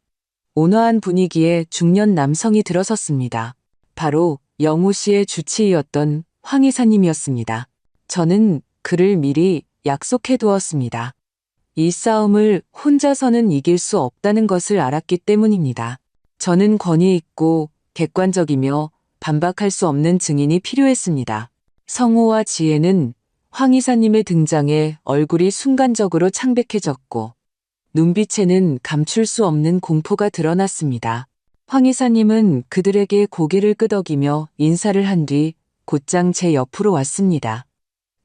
온화한 분위기의 중년 남성이 들어섰습니다. 바로 영우 씨의 주치의였던 황 이사님이었습니다. 저는 그를 미리 약속해 두었습니다. 이 싸움을 혼자서는 이길 수 없다는 것을 알았기 때문입니다. 저는 권위 있고 객관적이며 반박할 수 없는 증인이 필요했습니다. 성호와 지혜는 황 이사님의 등장에 얼굴이 순간적으로 창백해졌고 눈빛에는 감출 수 없는 공포가 드러났습니다. 황 이사님은 그들에게 고개를 끄덕이며 인사를 한 뒤 곧장 제 옆으로 왔습니다.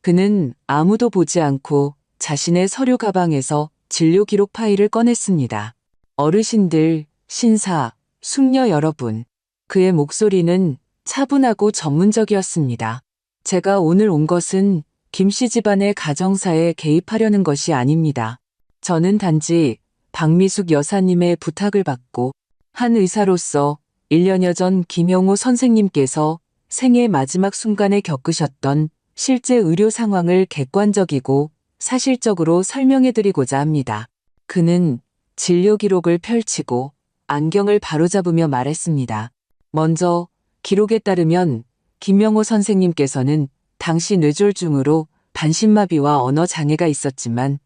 그는 아무도 보지 않고 자신의 서류 가방에서 진료 기록 파일을 꺼냈습니다. 어르신들, 신사, 숙녀 여러분. 그의 목소리는 차분하고 전문적이었습니다. 제가 오늘 온 것은 김 씨 집안의 가정사에 개입하려는 것이 아닙니다. 저는 단지 박미숙 여사님의 부탁을 받고 한 의사로서 1년여 전 김영호 선생님께서 생애 마지막 순간에 겪으셨던 실제 의료 상황을 객관적이고 사실적으로 설명해드리고자 합니다. 그는 진료 기록을 펼치고 안경을 바로잡으며 말했습니다. 먼저 기록에 따르면 김영호 선생님께서는 당시 뇌졸중으로 반신마비와 언어 장애가 있었지만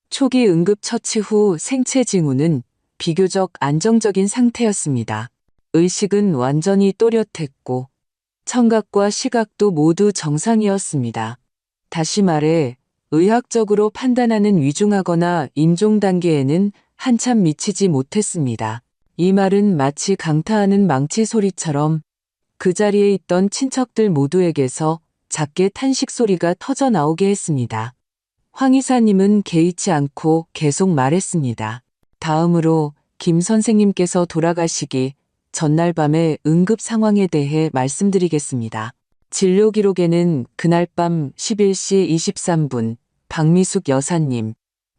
초기 응급처치 후 생체 징후는 비교적 안정적인 상태였습니다. 의식은 완전히 또렷했고 청각과 시각도 모두 정상이었습니다. 다시 말해 의학적으로 판단하는 위중하거나 임종 단계에는 한참 미치지 못했습니다. 이 말은 마치 강타하는 망치 소리처럼 그 자리에 있던 친척들 모두에게서 작게 탄식 소리가 터져 나오게 했습니다. 황 이사님은 개의치 않고 계속 말했습니다. 다음으로 김 선생님께서 돌아가시기 전날 밤의 응급 상황에 대해 말씀드리겠습니다. 진료 기록에는 그날 밤 11시 23분 박미숙 여사님,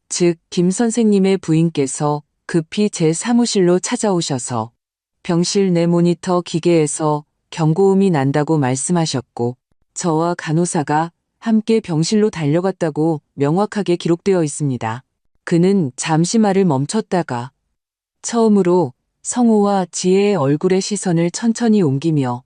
즉 김 선생님의 부인께서 급히 제 사무실로 찾아오셔서 병실 내 모니터 기계에서 경고음이 난다고 말씀하셨고 저와 간호사가 함께 병실로 달려갔다고 명확하게 기록되어 있습니다. 그는 잠시 말을 멈췄다가 처음으로 성호와 지혜의 얼굴의 시선을 천천히 옮기며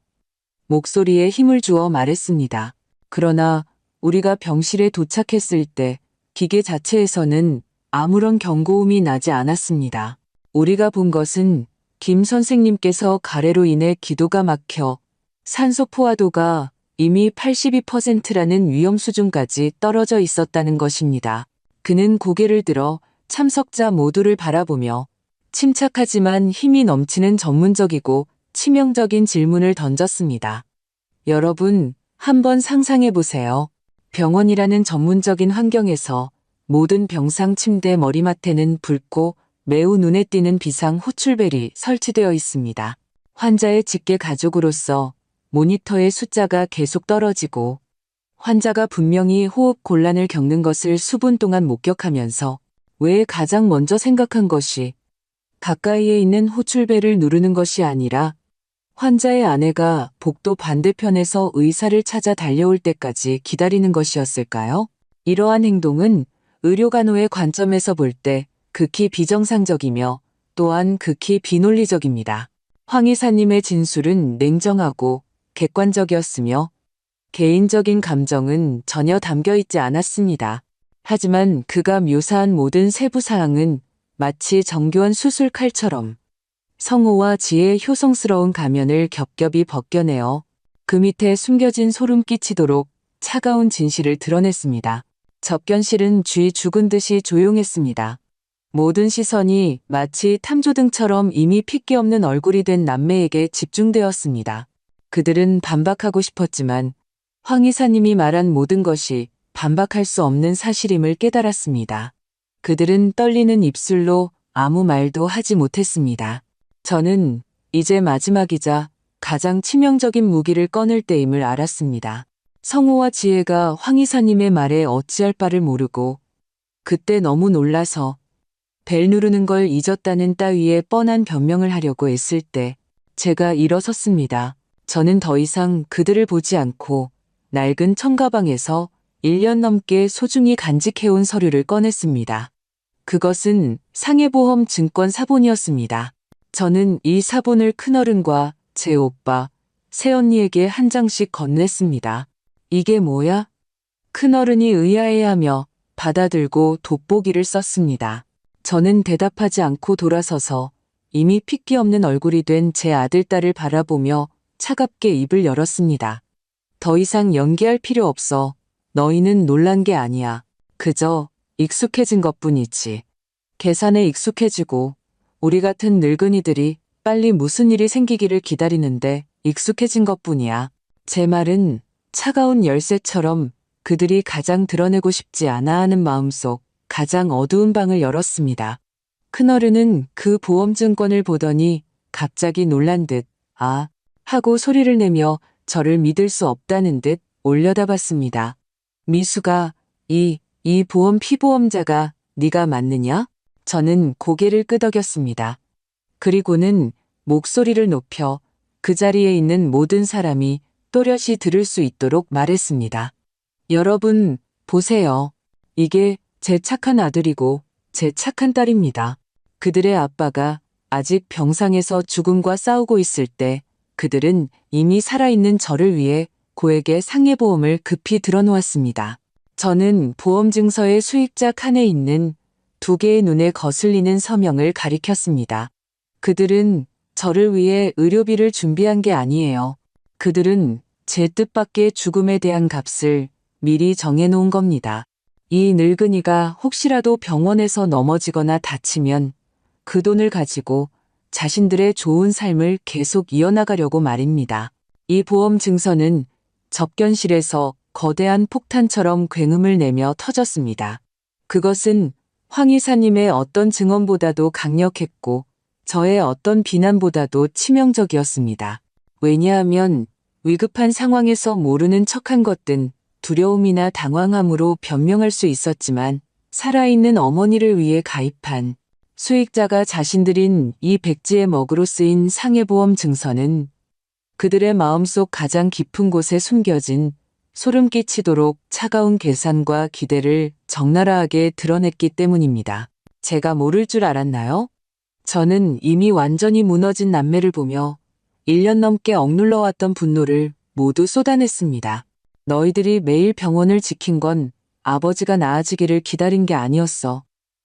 목소리에 힘을 주어 말했습니다. 그러나 우리가 병실에 도착했을 때 기계 자체에서는 아무런 경고음이 나지 않았습니다. 우리가 본 것은 김 선생님께서 가래로 인해 기도가 막혀 산소 포화도가 이미 82%라는 위험 수준까지 떨어져 있었다는 것입니다. 그는 고개를 들어 참석자 모두를 바라보며 침착하지만 힘이 넘치는 전문적이고 치명적인 질문을 던졌습니다. 여러분, 한번 상상해 보세요. 병원이라는 전문적인 환경에서 모든 병상 침대 머리맡에는 붉고 매우 눈에 띄는 비상 호출벨이 설치되어 있습니다. 환자의 직계 가족으로서 모니터의 숫자가 계속 떨어지고 환자가 분명히 호흡 곤란을 겪는 것을 수분 동안 목격하면서 왜 가장 먼저 생각한 것이 가까이에 있는 호출벨을 누르는 것이 아니라 환자의 아내가 복도 반대편에서 의사를 찾아 달려올 때까지 기다리는 것이었을까요? 이러한 행동은 의료간호의 관점에서 볼 때 극히 비정상적이며 또한 극히 비논리적입니다. 황 이사님의 진술은 냉정하고 객관적이었으며 개인적인 감정은 전혀 담겨 있지 않았습니다. 하지만 그가 묘사한 모든 세부 사항은 마치 정교한 수술 칼처럼 성호와 지혜의 효성스러운 가면을 겹겹이 벗겨내어 그 밑에 숨겨진 소름 끼치도록 차가운 진실을 드러냈습니다. 접견실은 쥐 죽은 듯이 조용했습니다. 모든 시선이 마치 탐조등처럼 이미 핏기 없는 얼굴이 된 남매에게 집중되었습니다. 그들은 반박하고 싶었지만 황 이사님이 말한 모든 것이 반박할 수 없는 사실임을 깨달았습니다. 그들은 떨리는 입술로 아무 말도 하지 못했습니다. 저는 이제 마지막이자 가장 치명적인 무기를 꺼낼 때임을 알았습니다. 성호와 지혜가 황 이사님의 말에 어찌할 바를 모르고 그때 너무 놀라서 벨 누르는 걸 잊었다는 따위의 뻔한 변명을 하려고 애쓸 때 제가 일어섰습니다. 저는 더 이상 그들을 보지 않고 낡은 청가방에서 1년 넘게 소중히 간직해온 서류를 꺼냈습니다. 그것은 상해보험 증권 사본이었습니다. 저는 이 사본을 큰어른과 제 오빠, 새언니에게 한 장씩 건넸습니다. 이게 뭐야? 큰어른이 의아해하며 받아들고 돋보기를 썼습니다. 저는 대답하지 않고 돌아서서 이미 핏기 없는 얼굴이 된 제 아들딸을 바라보며 차갑게 입을 열었습니다. 더 이상 연기할 필요 없어. 너희는 놀란 게 아니야. 그저 익숙해진 것뿐이지. 계산에 익숙해지고 우리 같은 늙은이들이 빨리 무슨 일이 생기기를 기다리는데 익숙해진 것뿐이야. 제 말은 차가운 열쇠처럼 그들이 가장 드러내고 싶지 않아 하는 마음속 가장 어두운 방을 열었습니다. 큰어른은 그 보험증권을 보더니 갑자기 놀란 듯 아 하고 소리를 내며 저를 믿을 수 없다는 듯 올려다봤습니다. 미수가 이 보험 피보험자가 네가 맞느냐? 저는 고개를 끄덕였습니다. 그리고는 목소리를 높여 그 자리에 있는 모든 사람이 또렷이 들을 수 있도록 말했습니다. 여러분, 보세요. 이게 제 착한 아들이고 제 착한 딸입니다. 그들의 아빠가 아직 병상에서 죽음과 싸우고 있을 때 그들은 이미 살아있는 저를 위해 고액의 상해보험을 급히 들어놓았습니다. 저는 보험증서의 수익자 칸에 있는 2개의 눈에 거슬리는 서명을 가리켰습니다. 그들은 저를 위해 의료비를 준비한 게 아니에요. 그들은 제 뜻밖의 죽음에 대한 값을 미리 정해놓은 겁니다. 이 늙은이가 혹시라도 병원에서 넘어지거나 다치면 그 돈을 가지고 자신들의 좋은 삶을 계속 이어나가려고 말입니다. 이 보험 증서는 접견실에서 거대한 폭탄처럼 굉음을 내며 터졌습니다. 그것은 황 이사님의 어떤 증언보다도 강력했고 저의 어떤 비난보다도 치명적이었습니다. 왜냐하면 위급한 상황에서 모르는 척한 것든 두려움이나 당황함으로 변명할 수 있었지만 살아있는 어머니를 위해 가입한 수익자가 자신들인 이 백지의 먹으로 쓰인 상해보험 증서는 그들의 마음속 가장 깊은 곳에 숨겨진 소름 끼치도록 차가운 계산과 기대를 적나라하게 드러냈기 때문입니다. 제가 모를 줄 알았나요? 저는 이미 완전히 무너진 남매를 보며 1년 넘게 억눌러왔던 분노를 모두 쏟아냈습니다. 너희들이 매일 병원을 지킨 건 아버지가 나아지기를 기다린 게 아니었어.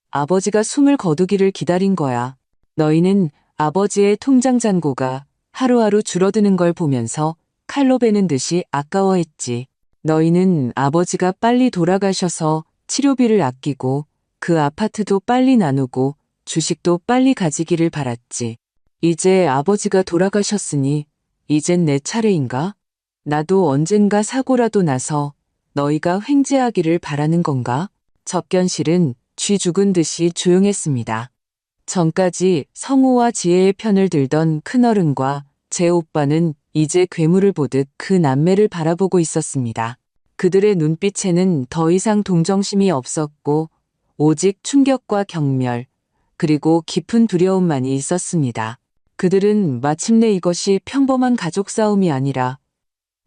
아버지가 숨을 거두기를 기다린 거야. 너희는 아버지의 통장 잔고가 하루하루 줄어드는 걸 보면서 칼로 베는 듯이 아까워했지. 너희는 아버지가 빨리 돌아가셔서 치료비를 아끼고 그 아파트도 빨리 나누고 주식도 빨리 가지기를 바랐지. 이제 아버지가 돌아가셨으니 이젠 내 차례인가? 나도 언젠가 사고라도 나서 너희가 횡재하기를 바라는 건가? 접견실은 쥐 죽은 듯이 조용했습니다. 전까지 성호와 지혜의 편을 들던 큰어른과 제 오빠는 이제 괴물을 보듯 그 남매를 바라보고 있었습니다. 그들의 눈빛에는 더 이상 동정심이 없었고 오직 충격과 경멸 그리고 깊은 두려움만이 있었습니다. 그들은 마침내 이것이 평범한 가족 싸움이 아니라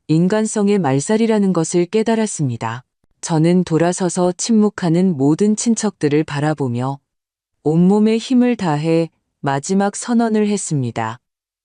인간성의 말살이라는 것을 깨달았습니다. 저는 돌아서서 침묵하는 모든 친척들을 바라보며 온몸에 힘을 다해 마지막 선언을 했습니다.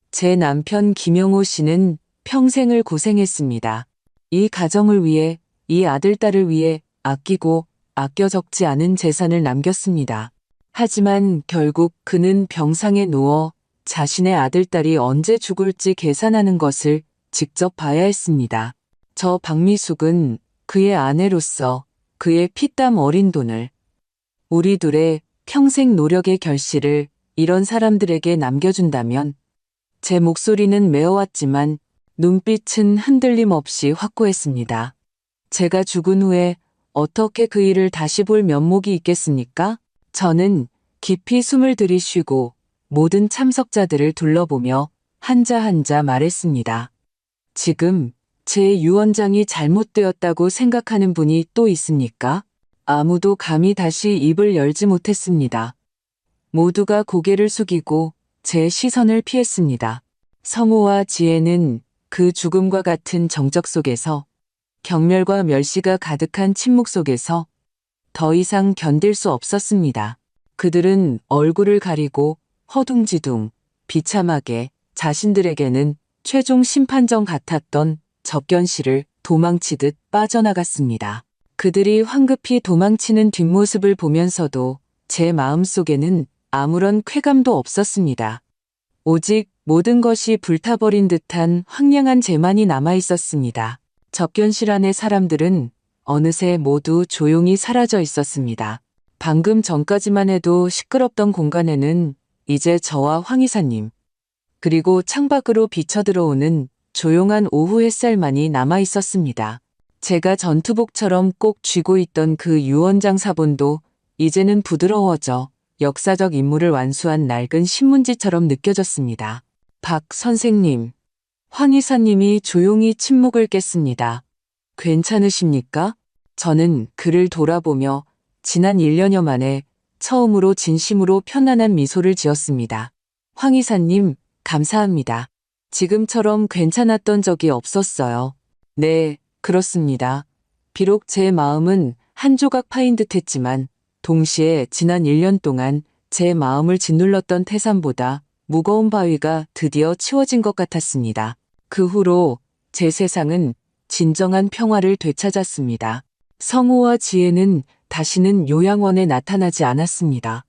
제 남편 김영호 씨는 평생을 고생했습니다. 이 가정을 위해, 이 아들, 딸을 위해 아끼고 아껴 적지 않은 재산을 남겼습니다. 하지만 결국 그는 병상에 누워 자신의 아들, 딸이 언제 죽을지 계산하는 것을 직접 봐야 했습니다. 저 박미숙은 그의 아내로서 그의 피땀 어린 돈을, 우리 둘의 평생 노력의 결실을 이런 사람들에게 남겨준다면, 제 목소리는 메어왔지만 눈빛은 흔들림 없이 확고했습니다. 제가 죽은 후에 어떻게 그 일을 다시 볼 면목이 있겠습니까? 저는 깊이 숨을 들이쉬고 모든 참석자들을 둘러보며 한자 한자 말했습니다. 지금 제 유언장이 잘못되었다고 생각하는 분이 또 있습니까? 아무도 감히 다시 입을 열지 못했습니다. 모두가 고개를 숙이고 제 시선을 피했습니다. 성호와 지혜는 그 죽음과 같은 정적 속에서, 경멸과 멸시가 가득한 침묵 속에서 더 이상 견딜 수 없었습니다. 그들은 얼굴을 가리고 허둥지둥 비참하게 자신들에게는 최종 심판정 같았던 접견실을 도망치듯 빠져나갔습니다. 그들이 황급히 도망치는 뒷모습을 보면서도 제 마음속에는 아무런 쾌감도 없었습니다. 오직 모든 것이 불타버린 듯한 황량한 재만이 남아 있었습니다. 접견실 안의 사람들은 어느새 모두 조용히 사라져 있었습니다. 방금 전까지만 해도 시끄럽던 공간에는 이제 저와 황 이사님, 그리고 창밖으로 비쳐들어오는 조용한 오후 햇살만이 남아 있었습니다. 제가 전투복처럼 꼭 쥐고 있던 그 유언장 사본도 이제는 부드러워져 역사적 임무를 완수한 낡은 신문지처럼 느껴졌습니다. 박 선생님, 황 이사님이 조용히 침묵을 깼습니다. 괜찮으십니까? 저는 그를 돌아보며 지난 1년여 만에 처음으로 진심으로 편안한 미소를 지었습니다. 황 이사님, 감사합니다. 지금처럼 괜찮았던 적이 없었어요. 네, 그렇습니다. 비록 제 마음은 한 조각 파인 듯 했지만 동시에 지난 1년 동안 제 마음을 짓눌렀던 태산보다 무거운 바위가 드디어 치워진 것 같았습니다. 그 후로 제 세상은 진정한 평화를 되찾았습니다. 성호와 지혜는 다시는 요양원에 나타나지 않았습니다.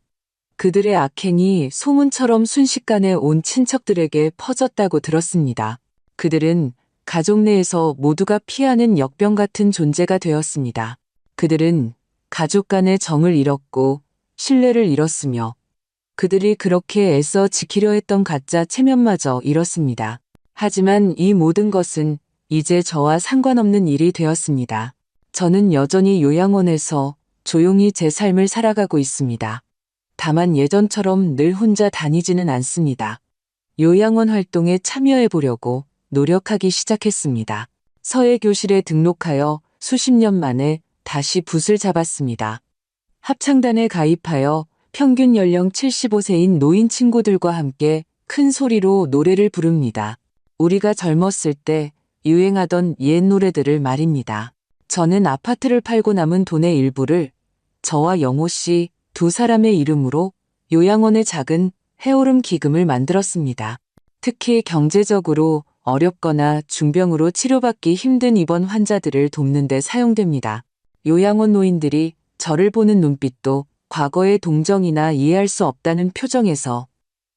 그들의 악행이 소문처럼 순식간에 온 친척들에게 퍼졌다고 들었습니다. 그들은 가족 내에서 모두가 피하는 역병 같은 존재가 되었습니다. 그들은 가족 간의 정을 잃었고 신뢰를 잃었으며 그들이 그렇게 애써 지키려 했던 가짜 체면마저 잃었습니다. 하지만 이 모든 것은 이제 저와 상관없는 일이 되었습니다. 저는 여전히 요양원에서 조용히 제 삶을 살아가고 있습니다. 다만 예전처럼 늘 혼자 다니지는 않습니다. 요양원 활동에 참여해 보려고 노력하기 시작했습니다. 서예 교실에 등록하여 수십 년 만에 다시 붓을 잡았습니다. 합창단에 가입하여 평균 연령 75세인 노인 친구들과 함께 큰 소리로 노래를 부릅니다. 우리가 젊었을 때 유행하던 옛 노래들을 말입니다. 저는 아파트를 팔고 남은 돈의 일부를 저와 영호 씨 두 사람의 이름으로 요양원의 작은 해오름 기금을 만들었습니다. 특히 경제적으로 어렵거나 중병으로 치료받기 힘든 입원 환자들을 돕는 데 사용됩니다. 요양원 노인들이 저를 보는 눈빛도 과거의 동정이나 이해할 수 없다는 표정에서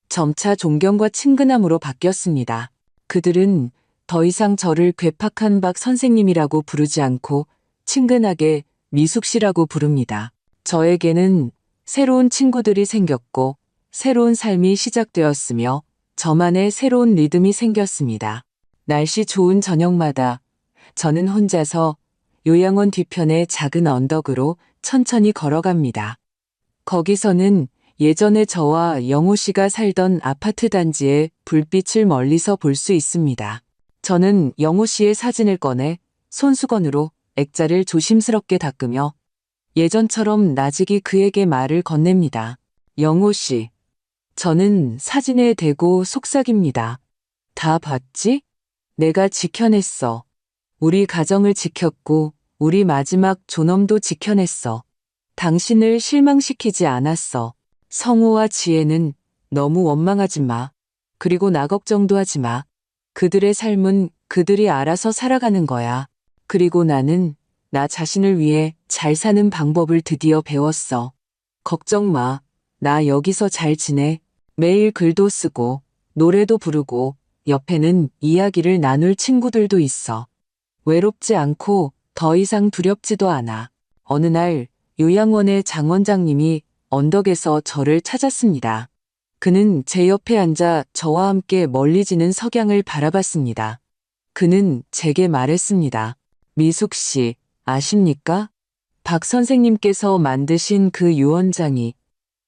점차 존경과 친근함으로 바뀌었습니다. 그들은 더 이상 저를 괴팍한 박 선생님이라고 부르지 않고 친근하게 미숙 씨라고 부릅니다. 저에게는 새로운 친구들이 생겼고 새로운 삶이 시작되었으며 저만의 새로운 리듬이 생겼습니다. 날씨 좋은 저녁마다 저는 혼자서 요양원 뒤편의 작은 언덕으로 천천히 걸어갑니다. 거기서는 예전에 저와 영호 씨가 살던 아파트 단지의 불빛을 멀리서 볼 수 있습니다. 저는 영호 씨의 사진을 꺼내 손수건으로 액자를 조심스럽게 닦으며 예전처럼 나직이 그에게 말을 건넵니다. 영호 씨, 저는 사진에 대고 속삭입니다. 다 봤지? 내가 지켜냈어. 우리 가정을 지켰고 우리 마지막 존엄도 지켜냈어. 당신을 실망시키지 않았어. 성우와 지혜는 너무 원망하지 마. 그리고 나 걱정도 하지 마. 그들의 삶은 그들이 알아서 살아가는 거야. 그리고 나는 나 자신을 위해 잘 사는 방법을 드디어 배웠어. 걱정 마. 나 여기서 잘 지내. 매일 글도 쓰고 노래도 부르고 옆에는 이야기를 나눌 친구들도 있어. 외롭지 않고 더 이상 두렵지도 않아. 어느 날 요양원의 장 원장님이 언덕에서 저를 찾았습니다. 그는 제 옆에 앉아 저와 함께 멀리 지는 석양을 바라봤습니다. 그는 제게 말했습니다. 미숙 씨, 아십니까? 박 선생님께서 만드신 그 유언장이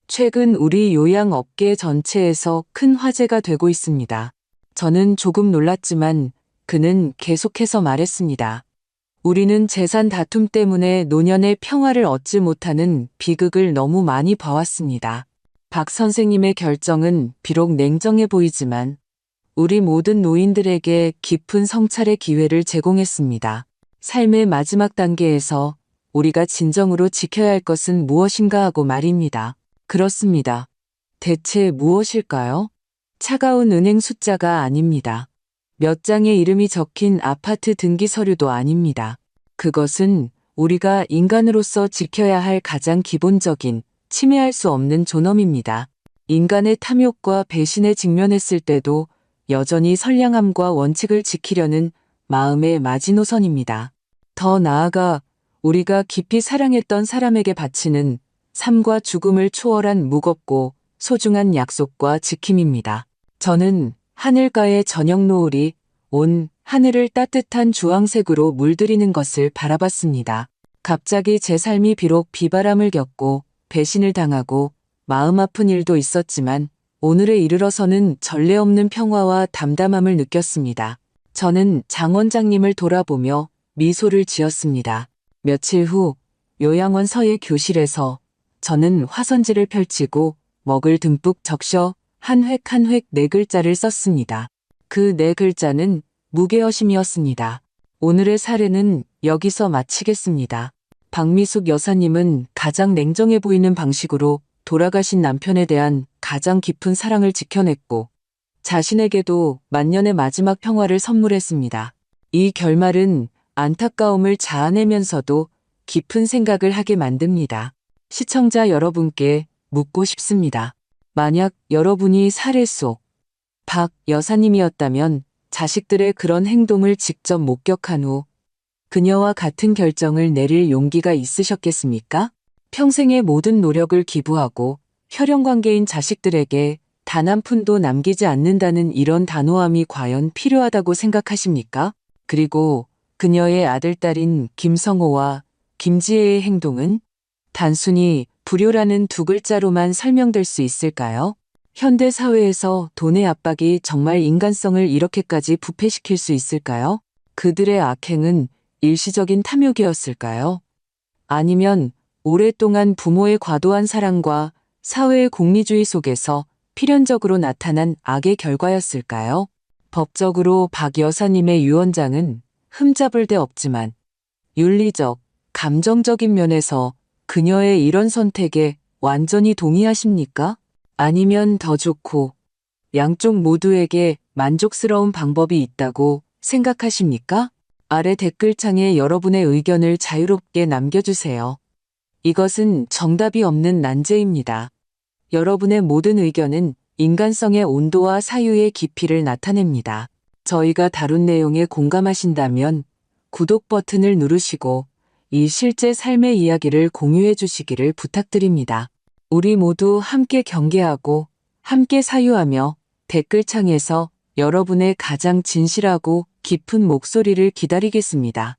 최근 우리 요양업계 전체에서 큰 화제가 되고 있습니다. 저는 조금 놀랐지만 그는 계속해서 말했습니다. 우리는 재산 다툼 때문에 노년의 평화를 얻지 못하는 비극을 너무 많이 봐왔습니다. 박 선생님의 결정은 비록 냉정해 보이지만 우리 모든 노인들에게 깊은 성찰의 기회를 제공했습니다. 삶의 마지막 단계에서 우리가 진정으로 지켜야 할 것은 무엇인가 하고 말입니다. 그렇습니다. 대체 무엇일까요? 차가운 은행 숫자가 아닙니다. 몇 장의 이름이 적힌 아파트 등기 서류도 아닙니다. 그것은 우리가 인간으로서 지켜야 할 가장 기본적인 침해할 수 없는 존엄입니다. 인간의 탐욕과 배신에 직면했을 때도 여전히 선량함과 원칙을 지키려는 마음의 마지노선입니다. 더 나아가 우리가 깊이 사랑했던 사람에게 바치는 삶과 죽음을 초월한 무겁고 소중한 약속과 지킴입니다. 저는 하늘가의 저녁 노을이 온 하늘을 따뜻한 주황색으로 물들이는 것을 바라봤습니다. 갑자기 제 삶이 비록 비바람을 겪고 배신을 당하고 마음 아픈 일도 있었지만 오늘에 이르러서는 전례 없는 평화와 담담함을 느꼈습니다. 저는 장 원장님을 돌아보며 미소를 지었습니다. 며칠 후 요양원 서예 교실에서 저는 화선지를 펼치고 먹을 듬뿍 적셔 한 획 한 획 네 글자를 썼습니다. 그 네 글자는 무게여심이었습니다. 오늘의 사례는 여기서 마치겠습니다. 박미숙 여사님은 가장 냉정해 보이는 방식으로 돌아가신 남편에 대한 가장 깊은 사랑을 지켜냈고 자신에게도 만년의 마지막 평화를 선물했습니다. 이 결말은 안타까움을 자아내면서도 깊은 생각을 하게 만듭니다. 시청자 여러분께 묻고 싶습니다. 만약 여러분이 사례 속 박 여사님이었다면 자식들의 그런 행동을 직접 목격한 후 그녀와 같은 결정을 내릴 용기가 있으셨겠습니까? 평생의 모든 노력을 기부하고 혈연관계인 자식들에게 단 한 푼도 남기지 않는다는 이런 단호함이 과연 필요하다고 생각하십니까? 그리고 그녀의 아들딸인 김성호와 김지혜의 행동은 단순히 불효라는 두 글자로만 설명될 수 있을까요? 현대 사회에서 돈의 압박이 정말 인간성을 이렇게까지 부패시킬 수 있을까요? 그들의 악행은 일시적인 탐욕이었을까요? 아니면 오랫동안 부모의 과도한 사랑과 사회의 공리주의 속에서 필연적으로 나타난 악의 결과였을까요? 법적으로 박 여사님의 유언장은 흠잡을 데 없지만 윤리적, 감정적인 면에서 그녀의 이런 선택에 완전히 동의하십니까? 아니면 더 좋고 양쪽 모두에게 만족스러운 방법이 있다고 생각하십니까? 아래 댓글창에 여러분의 의견을 자유롭게 남겨주세요. 이것은 정답이 없는 난제입니다. 여러분의 모든 의견은 인간성의 온도와 사유의 깊이를 나타냅니다. 저희가 다룬 내용에 공감하신다면 구독 버튼을 누르시고 이 실제 삶의 이야기를 공유해 주시기를 부탁드립니다. 우리 모두 함께 경계하고 함께 사유하며 댓글창에서 여러분의 가장 진실하고 깊은 목소리를 기다리겠습니다.